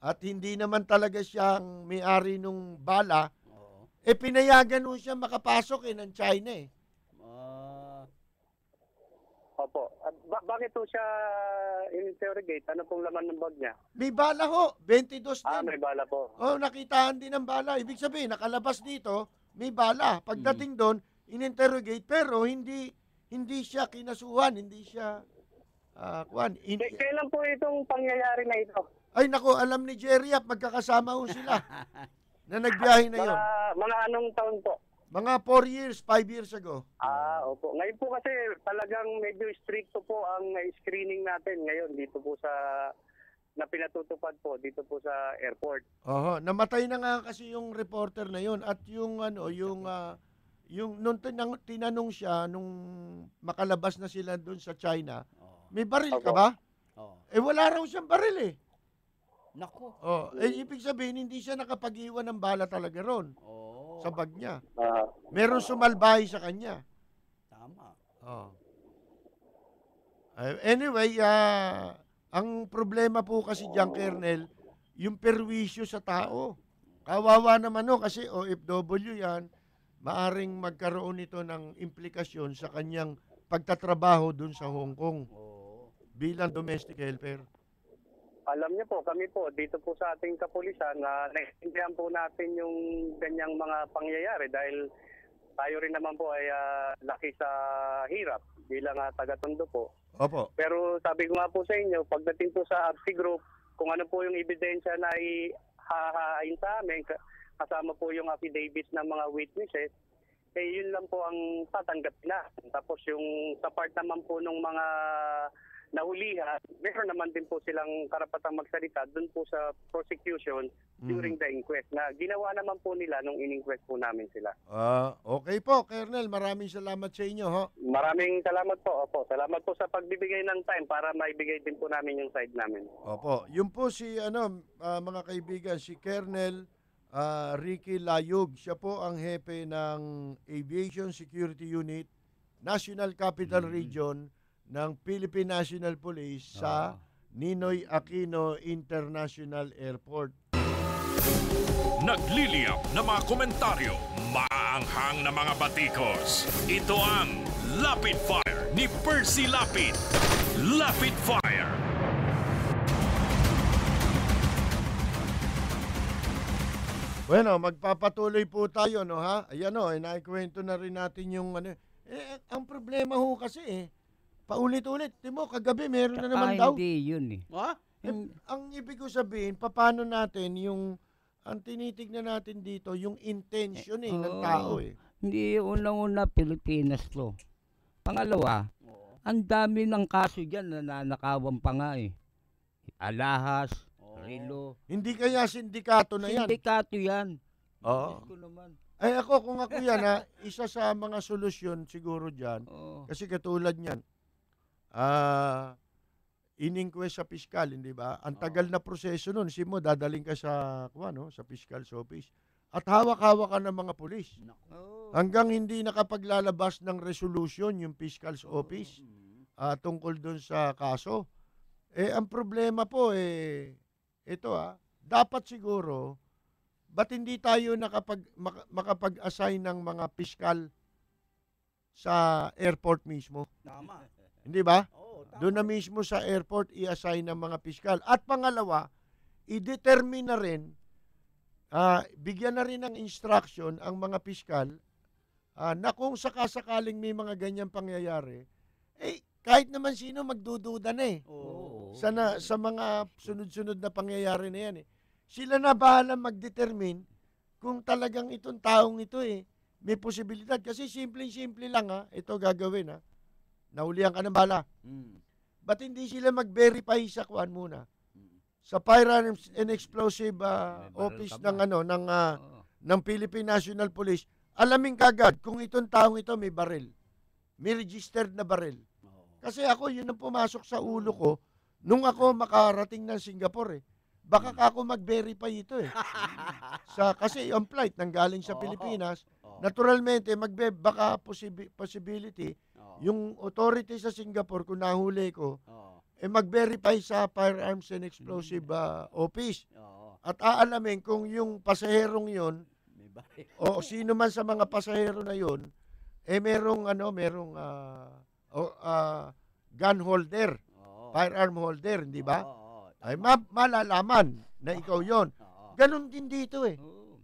at hindi naman talaga siyang may-ari nung bala, pinayagan nun siya makapasok ng China Opo. Bakit po siya in-interrogate? Ano pong laman ng bag niya? May bala 22 din. May bala po. Nakitaan din ng bala. Ibig sabihin, nakalabas dito, may bala. Pagdating doon, in-interrogate, pero hindi siya kinasuhan, hindi siya kailan po itong pangyayari na ito? Ay nako, alam ni Jerry magkakasama sila na nagbiyahe na yun. Mga anong taon po? Mga 4 years, 5 years ago. Opo. Ngayon po kasi talagang medyo stricto po ang screening natin ngayon dito po na pinatutupad po dito po sa airport. Namatay na nga kasi yung reporter na yun at yung nung tinanong siya nung makalabas na sila doon sa China, may baril ka ba? Wala raw siyang baril Nako. Ibig sabihin hindi siya nakapag-iwan ng bala talaga ron. Sa bag niya. Meron sumalbahay sa kanya. Tama. Anyway, ang problema po kasi diyan, Colonel, yung perwisyo sa tao. Kawawa naman kasi OFW yan, maaring magkaroon ito ng implikasyon sa kanyang pagtatrabaho dun sa Hong Kong bilang domestic helper. Alam niyo po, kami po, dito po sa ating kapulisan, naiintindihan po natin yung ganyang mga pangyayari dahil tayo rin naman po ay laki sa hirap bilang taga-Tondo po. Pero sabi ko nga po sa inyo, pagdating po sa RC Group, kung ano po yung ebidensya na ihahain sa amin, kasama po yung affidavits ng mga witnesses, yun lang po ang tatanggap na. Tapos yung sa part naman po ng mga nahulihan, meron naman din po silang karapatang magsalita dun po sa prosecution during the inquest na ginawa naman po nila nung in-inquest po namin sila. Okay po, Colonel. Maraming salamat sa inyo. Maraming salamat po. Salamat po sa pagbibigay ng time para maibigay din po namin yung side namin. Yun po si mga kaibigan, si Colonel Ricky Layug. Siya po ang hepe ng Aviation Security Unit, National Capital Region ng Philippine National Police sa Ninoy Aquino International Airport. Nagliliyap na mga komentaryo, maanghang na mga batikos. Ito ang Lapid Fire ni Percy Lapid. Lapid Fire. Bueno, magpapatuloy po tayo, no, ha? Ayan, no, naikwento na rin natin yung ano. Ang problema ho kasi, paulit-ulit. Timo, kagabi meron na naman daw. Hindi yun eh. Ha? Ang ibig ko sabihin, paano natin yung, ang tinitignan natin dito, yung intention ng tao eh. Hindi, unang-una Pilipinas to. Pangalawa, ang dami ng kaso dyan na nanakawan pa nga eh. Alahas, Rilo. Hindi kaya sindikato na yan? Sindikato yan. Oo. Ay ako, kung ako yan, isa sa mga solusyon siguro dyan, kasi katulad niyan, in-inquest sa piskal, hindi ba? Ang tagal na proseso nun, mo dadaling ka sa, sa fiscal's office. At hawak-hawak ka ng mga pulis. Hanggang hindi nakapaglalabas ng resolution yung fiscal's office tungkol dun sa kaso. Ang problema po, ito dapat siguro, ba't hindi tayo makapag-assign ng mga piskal sa airport mismo? Tama. Hindi ba? Doon na mismo sa airport i-assign ng mga piskal. At pangalawa, i-determine na rin, bigyan na rin ng instruction ang mga piskal na kung sakasakaling may mga ganyang pangyayari, kahit naman sino magdududa na sa mga sunod-sunod na pangyayari na yan Sila na bahala mag-determine kung talagang itong taong ito may posibilidad. Kasi simple-simple lang ito gagawin Nahulihan ka ng bala. Ba't hindi sila mag-verify sa kuan muna? Sa Firearms and Explosive Office ng Philippine National Police, alamin kagad kung itong taong ito may baril. May registered na baril. Kasi ako, yun ang pumasok sa ulo ko nung ako makarating ng Singapore Baka ako mag-verify ito kasi yung flight nanggaling sa Pilipinas, naturalmente baka possibility yung authority sa Singapore kung nahuli ko mag-verify sa Firearms and Explosive Office. At aalamin kung yung pasaherong yon o sino man sa mga pasahero na yon merong gun holder, firearm holder, hindi ba? Ay malalaman na ikaw yon. Ganon din dito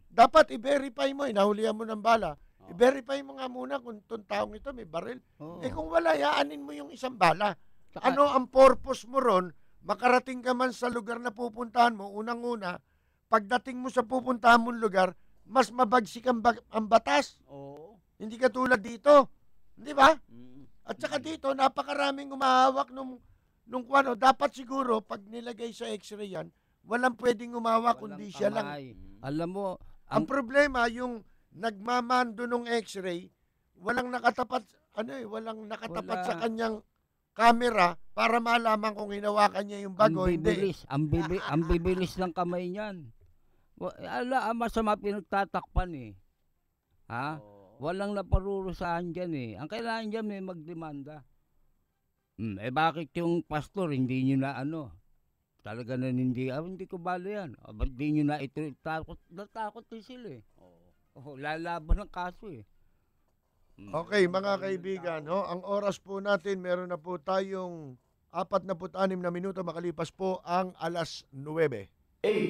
Dapat i-verify mo, nahulihan mo ng bala. I-verify mo nga muna kung itong taong ito may baril. Kung wala, yaanin mo yung isang bala. Ano ang purpose mo ron? Makarating ka man sa lugar na pupuntahan mo, unang-una, pagdating mo sa pupuntahan mong lugar, mas mabagsik ang batas. Hindi ka tulad dito. Hindi ba? At saka dito, napakaraming umahawak nung dapat siguro, pag nilagay sa x-ray yan, walang pwedeng umawak kundi siya lang. Alam mo, ang problema, yung nagmamando ng x-ray, walang nakatapat sa kanyang camera para malaman kung hinawakan niya yung bago. Ang bibilis ng kamay niyan. Masama pinagtatakpan Walang naparurusahan dyan Ang kailangan dyan may magdemanda. Bakit yung pastor hindi nyo na talaga na hindi ko balo yan. Ba't di nyo na ito natakot din sila lalaban ng kaso Okay, mga kaibigan, ang oras po natin, meron na po tayong 46 na minuto makalipas po ang alas 9.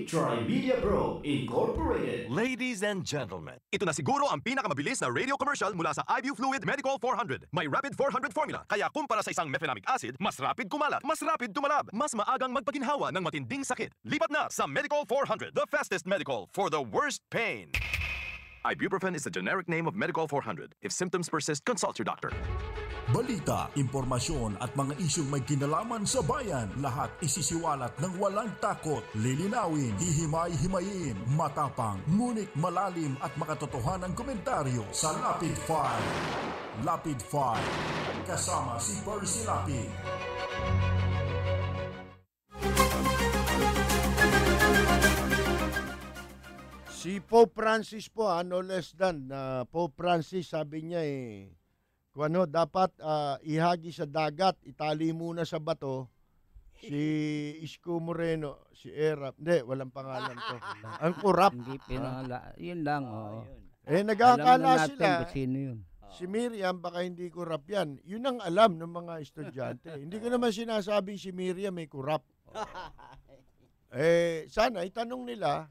Tri-Media Pro Incorporated. Ladies and gentlemen, ito na siguro ang pinakamabilis na radio commercial mula sa iView Fluid Medical 400. May Rapid 400 formula, kaya kumpara sa isang mefenamic acid, mas rapid kumalat, mas rapid tumalab, mas maagang magpaginhawa ng matinding sakit. Lipat na sa Medical 400, the fastest medical for the worst pain. Ibuprofen is the generic name of Medical 400. If symptoms persist, consult your doctor. Balita, impormasyon at mga isyong may kinalaman sa bayan, lahat isisiwalat ng walang takot, lilinawin, hihimay-himayin, matapang, ngunit malalim at makatotohanang komentaryo sa Lapid Fire. Lapid Fire, kasama si Percy Lapid. Si Pope Francis po, no less than, Pope Francis sabi niya dapat ihagi sa dagat, itali muna sa bato, si Isko Moreno, si Erap, hindi, walang pangalan to. Ang kurap. Hindi pinangala, yun lang. Nagkakala natin sila, kung sino yun. si Miriam baka hindi kurap yan. Yun ang alam ng mga estudyante. Hindi ko naman sinasabing si Miriam may kurap. Sana itanong nila,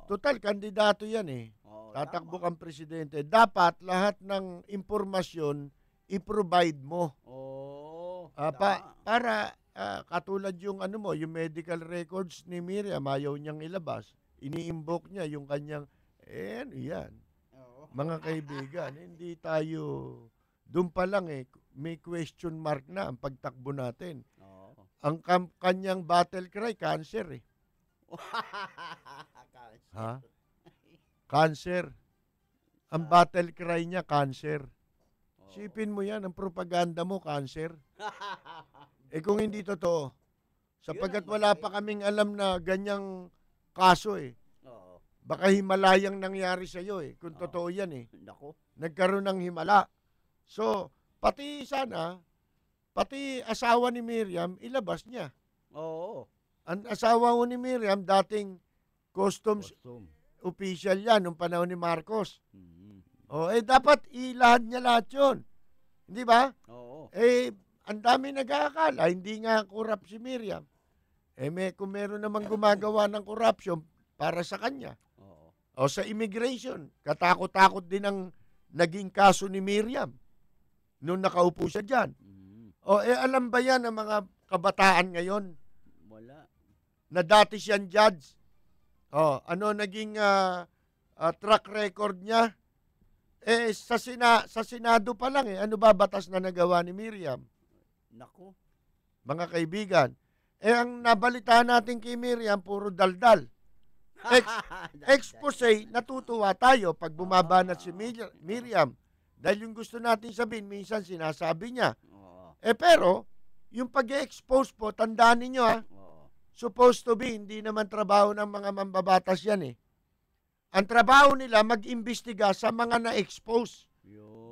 total kandidato yan tatakbo kang presidente. Dapat lahat ng impormasyon i-provide mo. Para katulad yung yung medical records ni Miriam, ayaw niyang ilabas. Ini-invoke niya yung kanyang yan. Mga kaibigan, hindi tayo doon pa lang may question mark na ang pagtakbo natin. Ang kanyang battle cry, cancer Ha? Cancer. Ang battle cry niya, cancer. Sipin mo yan, ang propaganda mo, cancer. Kung hindi totoo, sapagkat wala pa kaming alam na ganyang kaso baka Himalayang nangyari sa iyo kung totoo yan Nagkaroon ng himala. So, pati asawa ni Miriam, ilabas niya. Ang asawa ni Miriam, dating customs official yan nung panahon ni Marcos. Dapat ilahad niya lahat yun. Hindi ba? Ang dami nag-aakala, hindi nga kurap si Miriam. Kung meron namang gumagawa ng corruption para sa kanya. Sa immigration, katakot-takot din ang naging kaso ni Miriam nung nakaupo siya dyan. Alam ba yan ng mga kabataan ngayon? Wala. Na dati siyang judge. Ano naging track record niya? Sa Senado pa lang ano ba batas na nagawa ni Miriam? Nako. Mga kaibigan, ang nabalitaan natin kay Miriam, puro daldal. Expose, natutuwa tayo pag bumabanat si Miriam. Dahil yung gusto natin sabihin, minsan sinasabi niya. Pero, yung pag-expose po, tandaan ninyo supposed to be, hindi naman trabaho ng mga mambabatas yan Ang trabaho nila, mag-imbestiga sa mga na-expose.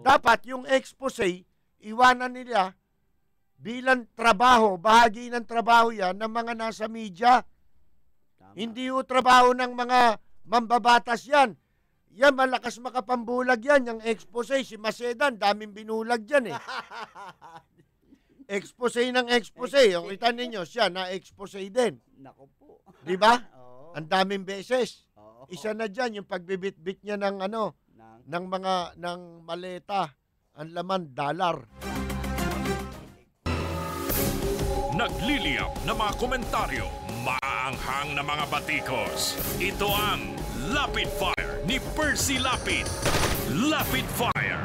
Dapat yung expose, iwanan nila bilang trabaho, bahagi ng trabaho yan ng mga nasa media. Hindi trabaho ng mga mambabatas yan. Yan, malakas makapambulag yan, yung expose. Si Macedan, daming binulag yan Expose ng expose. Yung kita ninyo, siya na-expose din. Nako po. Di ba? Ang daming beses. Isa na dyan, yung pagbibit-bit niya ng ng maleta. Ang laman, dollar. Nagliliyap na mga komentaryo, maanghang na mga batikos. Ito ang Lapid Fire ni Percy Lapid. Lapid Fire.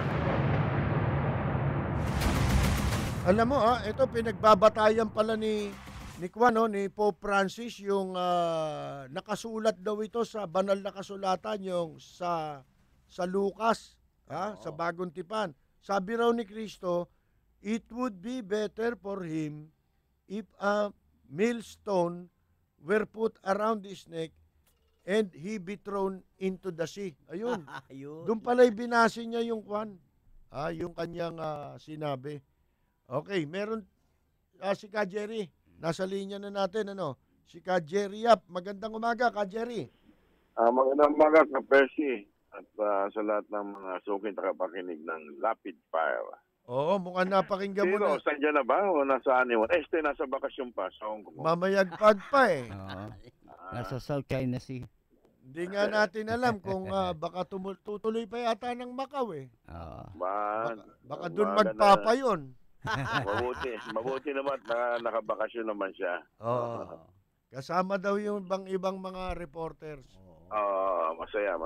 Alam mo ito pinagbabatayan pala ni Pope Francis yung nakasulat daw ito sa banal na kasulatan yung sa Lucas, sa Bagong Tipan. Sabi raw ni Kristo, it would be better for him if a millstone were put around his neck and he be thrown into the sea. Ayun. Doon pala'y binasi niya yung yung kanyang sinabi. Okay, meron si Ka Jerry. Nasa linya na natin, Si Ka Jerry Yap. Magandang umaga, Ka Jerry. Magandang umaga, Ka Percy. At sa lahat ng mga suking nakapakinig ng Lapid Fire. Oo, mukhang napakinggan mo na. Saan dyan na ba? O nasaan yun? Nasa bakasyon pa sa Hong Kong. Mamayagpag pa Nasa South China Sea. Hindi nga natin alam kung baka tutuloy pa yata ng Macau baka doon magpapayon. Mabuti naman nakabakasyon naman siya. Kasama daw yung ibang mga reporters. Masaya.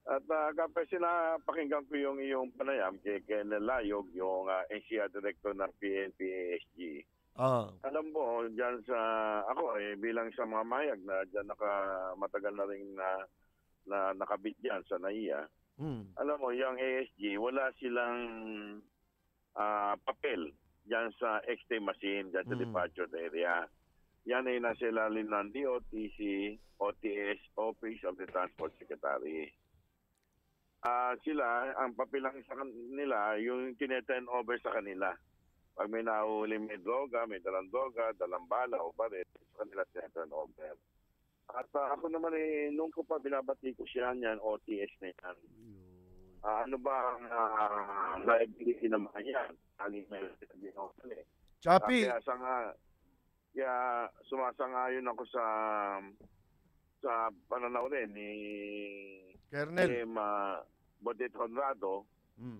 At kapag sinapakinggan ko yung iyong panayam kay Ken Layog, yung NCR Director ng PNP-ASG. Alam mo, dyan ako bilang sa mga mayag na dyan matagal na rin na nakabit dyan sa NAIA. Alam mo, yung ASG, wala silang papel dyan sa XT machine, dyan sa departure area. Yan ay nasa ilalim ng DOTC, OTS, Office of the Transport Secretary. Sila, ang papel lang sa kanila, yung tineturn over sa kanila. Pag may nahuli may droga, may dalang bala o baril, sa kanila tineturn over. At ako naman nung ko pa binabati ko siya niyan, OTS na yan. Ano ba ang liability naman yan? Chapi. Kaya sumasangayon ako sa pananaw rin ni Colonel Bodet Conrado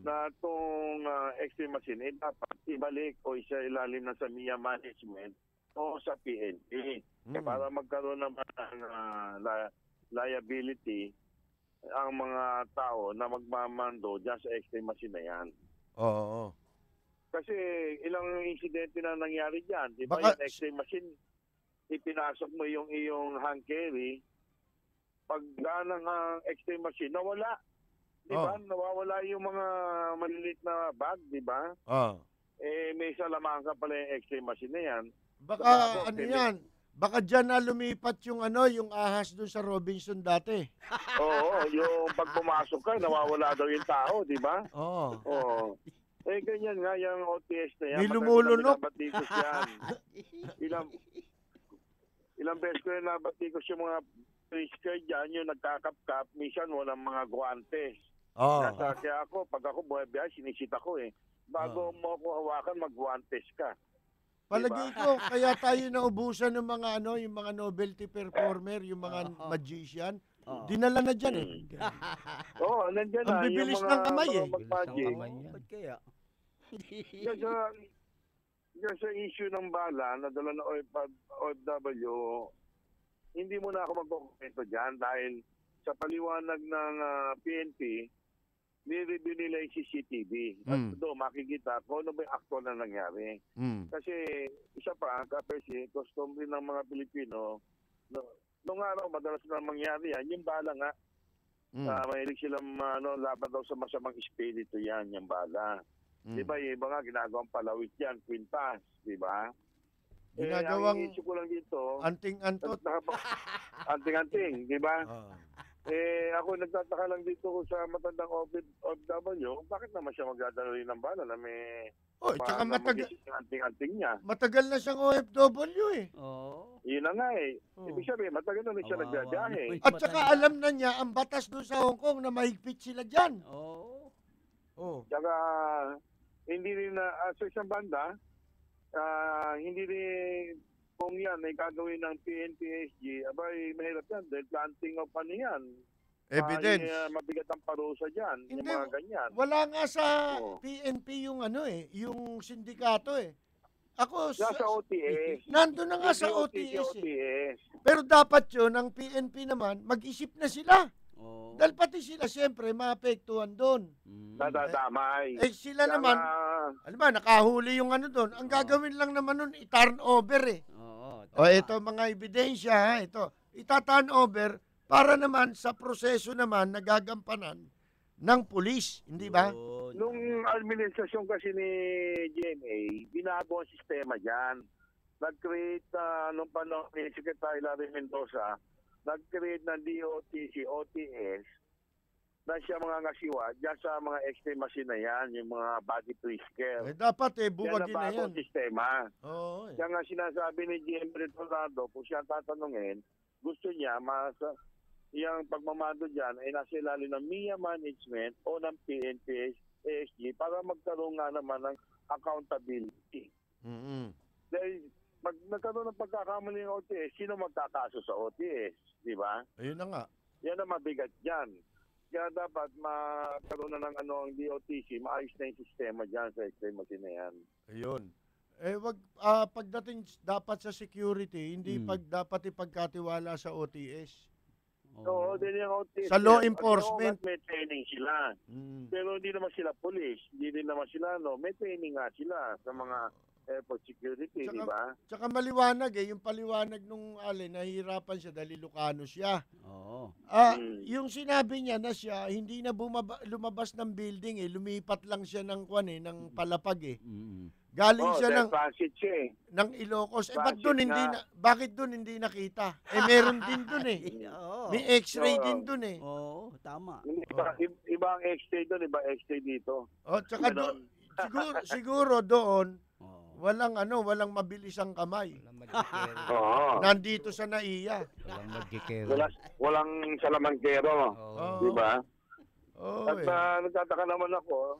na itong X-ray machine dapat ibalik o isa ilalim na sa MIA management o sa PNP. Para magkaroon naman ng liability ang mga tao na magmamando dyan sa X-ray machine na yan. Oo. Kasi ilang insidente na nangyari dyan. Di ba yung X-ray machine, ipinasok mo yung iyong hand carry, pagdaan ng X-ray machine, nawala. Di ba? Nawawala yung mga malilit na bag, di ba? May salaman ka pala yung X-ray machine na yan. Baka yan? Baka dyan na lumipat yung yung ahas doon sa Robinson dati. Oo, yung pag pumasok ka, nawawala daw yung tao, di ba? Oo. Ganyan nga yung OTS na yan. May lumulunok. Ilang beses ko na nabatikos yung mga prisker dyan, yung nagkakap-kap, minsan walang mga guantes. Kaya ako, pag ako buhay-bihay, sinisita ko Bago mo ako hawakan, mag-guantes ka. Palagay ko, kaya tayo naubusan ng mga yung mga novelty performer, yung mga magician. Dinala na dyan nandyan Ang bibilis ng kamay Ba't kaya? Yan sa issue ng bala na dala na OFW, hindi mo na ako magkukwento dyan dahil sa paliwanag ng PNP, ni-review nila yung CCTV. At doon makikita kung ano ba yung actual na nangyari. Kasi isa pa, kasi customary ng mga Pilipino, noong araw, madalas na mangyari yan, yung bala nga, mahilig silang laban daw sa masamang espiritu yan, yung bala. Di ba, yung iba nga, ginagawang palawit yan, kwintas, di ba? Ginagawang ang issue ko lang dito, anting-antot. Anting-anting, di ba? Ako nagtataka lang dito sa matandang OFW, bakit naman siya magdadala rin ng bala na may tsaka anting-anting niya. Matagal na siyang OFW Yun na nga Ibig sabihin, matagal na rin siya nagbiyahe. At saka alam na niya ang batas doon sa Hong Kong na mahigpit sila dyan. Tsaka hindi rin sa isang banda, hindi rin kung yan ay gagawin ng PNP-SG, abay mahirap yan dahil planting of yan. Evidence. Mabigat ang parusa dyan, yung mga ganyan. Wala nga sa PNP yung yung sindikato Ako sa OTS. Nandun na nga sa OTS. Pero dapat yun, ang PNP naman, mag-isip na sila. Dahil pati sila, siyempre, maapektuhan doon. Nadadamay. Sila naman, alam ba, nakahuli yung doon. Ang gagawin lang naman nun, i-turn over ito mga ebidensya, ito. Ita-turn over para naman sa proseso naman nagagampanan ng pulis, hindi ba? Nung administrasyon kasi ni GMA, binago ang sistema dyan. Nag-create, nung panahon ni Secretary Larry Mendoza, nag-create ng DOTC, OTS, na siya mga ngasiwa dyan sa mga X-ray machine na yan, yung mga body pre-scale. Dapat buwagin na yan. Yan ang sistema. Kaya nga sinasabi ni GM Retornado, kung siya tatanungin, gusto niya, yung pagmamando dyan ay nasa ilalim ng MIA management o ng PNP ASG para magkaroon nga naman ng accountability. Dahil pag nagkaroon ng pagkakamali ng OTS, sino magkakaso sa OTS? Di ba? Ayun na nga. Yan ang mabigat dyan. Kaya dapat magkaroon na ng ang DOTC, maayos na yung sistema dyan sa X-ray machine na yan. Ayun. Pagdating dapat sa security, hindi dapat ipagkatiwala sa OTS. Oo, din yung OTS. Sa law enforcement. May training sila. Pero hindi naman sila police. Hindi din naman sila, may training nga sila sa mga airport security, di ba? Tsaka maliwanag yung paliwanag nung nahihirapan siya dahil Ilocano siya. Yung sinabi niya na siya hindi na lumabas ng building lumipat lang siya ng ng palapag Galing siya ng Ilocos. Bakit doon hindi nakita? Meron din doon May X-ray din doon tama. Iba ang X-ray doon, iba X-ray dito. Tsaka siguro doon walang mabilis ang kamay. Oo. Nandito sa NAIA. Walang magkikero. Walang salamangkero. Di ba? At nagtataka naman ako,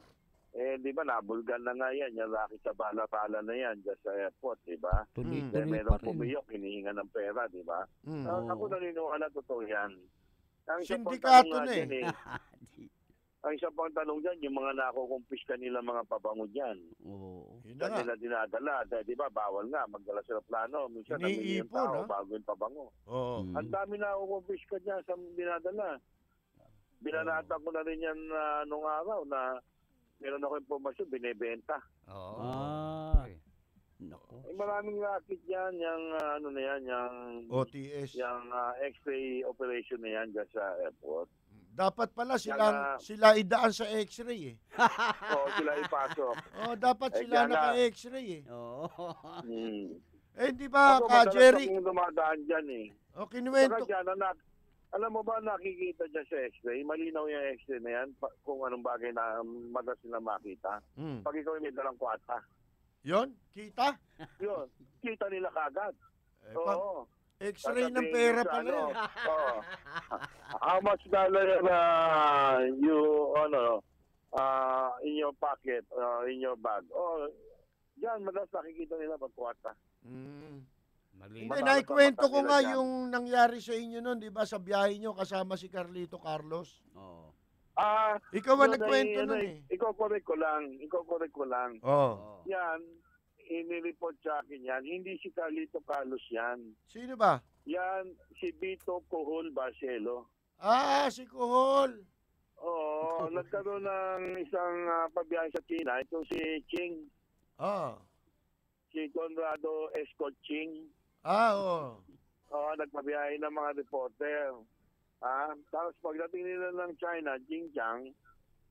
di ba, nabulgan na nga yan, yung Rocky sa bala-bala na yan, dyan sa airport, di ba? Tuloy-tuloy Meron pa rin. pumiyok, hinihinga ng pera, di ba? Ako naniniwala, totoo yan. Ang isa pang Sindikato tanong na nga dyan, ang isa pang tanong dyan, yung mga nakukumpiska nila mga pabango dyan. Saan nila dinadala? Dahil di ba, bawal nga, magdala sila plano. Minsan, namili yung tao bago yung pabango. Ang dami nakukumpiska dyan sa dinadala. Binanatan ko na rin yan nung araw na meron ako impormasyon, binebenta. Maraming racket yan, yung yung OTS. Yung X-ray operation na yan dyan sa airport. Dapat pala sila idaan sa X-ray eh. Oo, sila ipasok. Dapat sila naka-X-ray eh. Di Ako, ba, Jerry? Ako dumadaan dyan eh. Kinuwento. Alam mo ba, nakikita dyan sa X-ray, malinaw yung X-ray na yan, kung anong bagay na madalas nila makita. Pag ikaw may dalang kwata. Yon? Kita? Yun, kita nila kagad. Oo. X-ray ng pera pala yan. Oo. How much dollar in your pocket, in your bag? Diyan, madalas nakikita nila pag kwata. Hindi, naikwento ko nga yung nangyari sa inyo nun, di ba, sa biyahe nyo kasama si Carlito Carlos. Ikaw ba nagkwento nun eh? Iko-correct ko lang. Yan, inireport sa akin yan. Hindi si Carlito Carlos yan. Sino ba? Yan, si Vito Cohol Barcelo. Si Cohol. Oo, nagkaroon ng isang pabiyahe sa China. Ito si Ching. Si Conrado Escort Ching. Nagpabiyahe ng mga reporter. Tapos pagdating nila ng China, Xinjiang,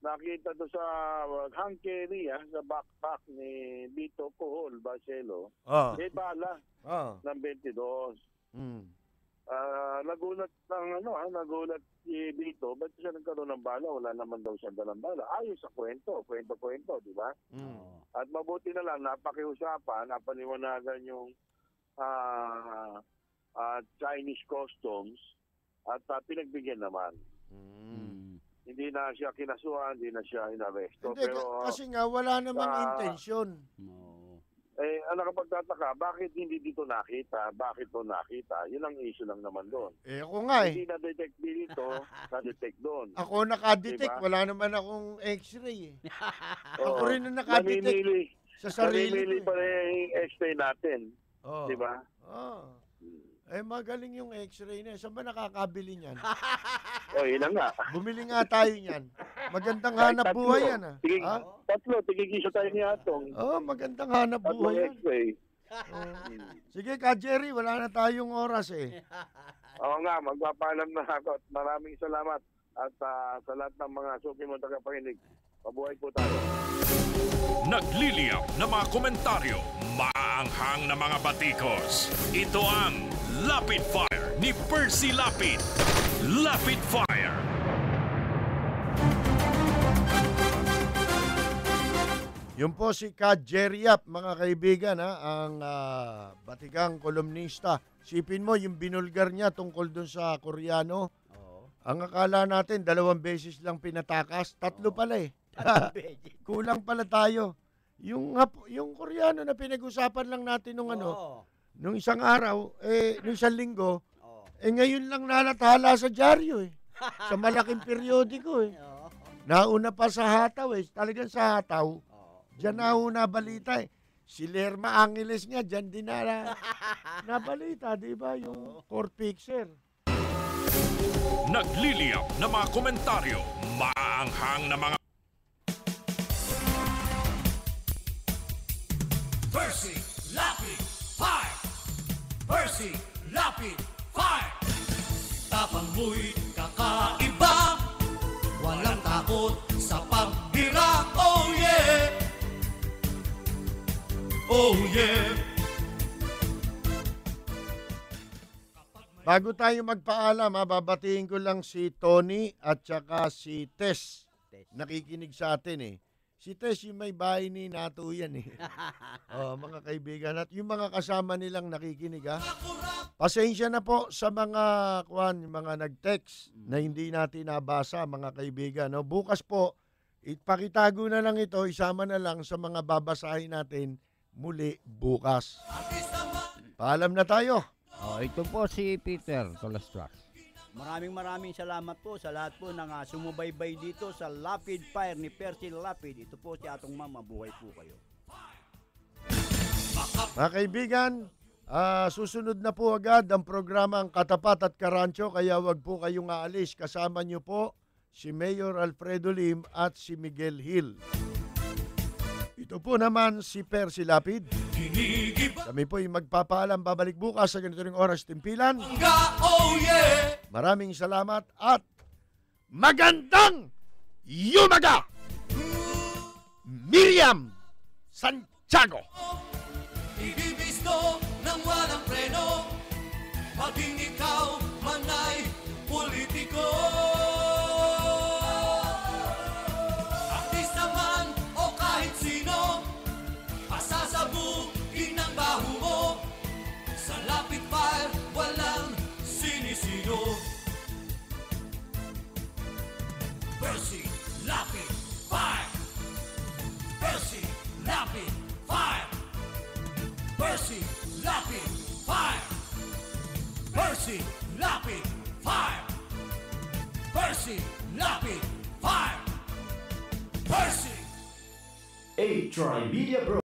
nakita to sa hangkeri, sa backpack ni Vito Cohol Barcelo, may bala ng 22. Nagulat si Vito, ba't siya nagkaroon ng bala? Wala naman daw siya dalang bala. Ayos sa kwento, di ba? At mabuti na lang, napakiusapan, napaniwanagan yung Chinese customs at pinagbigyan naman. Hindi na siya kinasuhan, hindi na siya inaresto. Kasi nga wala namang intensyon. Ang nakapagtataka, bakit hindi dito nakita? Bakit to nakita? Yun ang issue lang naman doon. Ako nga Hindi na-detect dito, na-detect doon. Ako nakadetect, diba? wala naman akong x-ray eh. Ako rin na nakadetect sa sarili ko. Pa rin yung x-ray natin. Diba? Magaling yung x-ray na. Saan ba nakakabili niyan? Yun nga. Bumili nga tayo niyan. Magandang hanap buhay yan. Tatlo, tigigisa tayo ni Atong. Magandang hanap buhay yan. X-ray. Sige ka, Jerry, wala na tayong oras eh. Oo nga, magpapaalam na ako. Maraming salamat. At sa lahat ng mga suki mo tagapakinig, mabuhay po tayo. Nagliliyap na mga komentaryo, maanghang na mga batikos. Ito ang Lapid Fire ni Percy Lapid. Lapid Fire. Yun po si Ka Jerry Yap, mga kaibigan, ang batikang kolumnista. Sipin mo, yung binulgar niya tungkol dun sa Koreano. Ang akala natin, 2 beses lang pinatakas. 3 pala eh. Kulang pala tayo. Yung Koreano na pinag-usapan lang natin nung isang araw, nung isang linggo, ngayon lang nalathala sa dyaryo eh. Sa malaking periodiko eh. Nauna pa sa Hataw eh. Talagang sa Hataw. Diyan nauna balita eh. Si Lerma Angeles nga, diyan din nabalita, di ba? Yung court picture. Nagliliyap na mga komentaryo, maanghang na mga Percy Lapid Fire! Percy Lapid Fire! Tapang mo'y kakaiba, walang takot sa paghira. Oh yeah! Oh yeah! Bago tayo magpaalam, babatiin ko lang si Tony at saka si Tess. Nakikinig sa atin eh. Si Tess yung may bahay ni Nato yan eh. Mga kaibigan. At yung mga kasama nilang nakikinig ha. Pasensya na po sa mga nag-text na hindi natin nabasa mga kaibigan. No? Bukas po, ipakitago na lang ito, isama na lang sa mga babasahin natin muli bukas. Paalam na tayo. Ito po si Peter Colastras. Maraming salamat po sa lahat po ng sumubaybay dito sa Lapid Fire ni Percy Lapid. Ito po si Atong Mama. Buhay po kayo. Mga kaibigan, susunod na po agad ang programa ang Katapat at Karancho, kaya wag po kayong aalis. Kasama niyo po si Mayor Alfredo Lim at si Miguel Hill. Ito po naman si Percy Lapid. Kami po yung magpapaalam, babalik bukas sa ganito ring oras timpilan. Maraming salamat at magandang yumaga! Miriam Santiago. Ibibisto ng walang preno, maging ikaw man ay politiko. Artista man o kahit sino, pasasabukin ang baho mo. Sa Lapid Fire, walang sinisino. Percy Lapid Fire! Percy Lapid Fire! Percy Lapid Fire! Percy Lapid Fire! Percy Lapid Fire! Percy! A Tri Media Pro.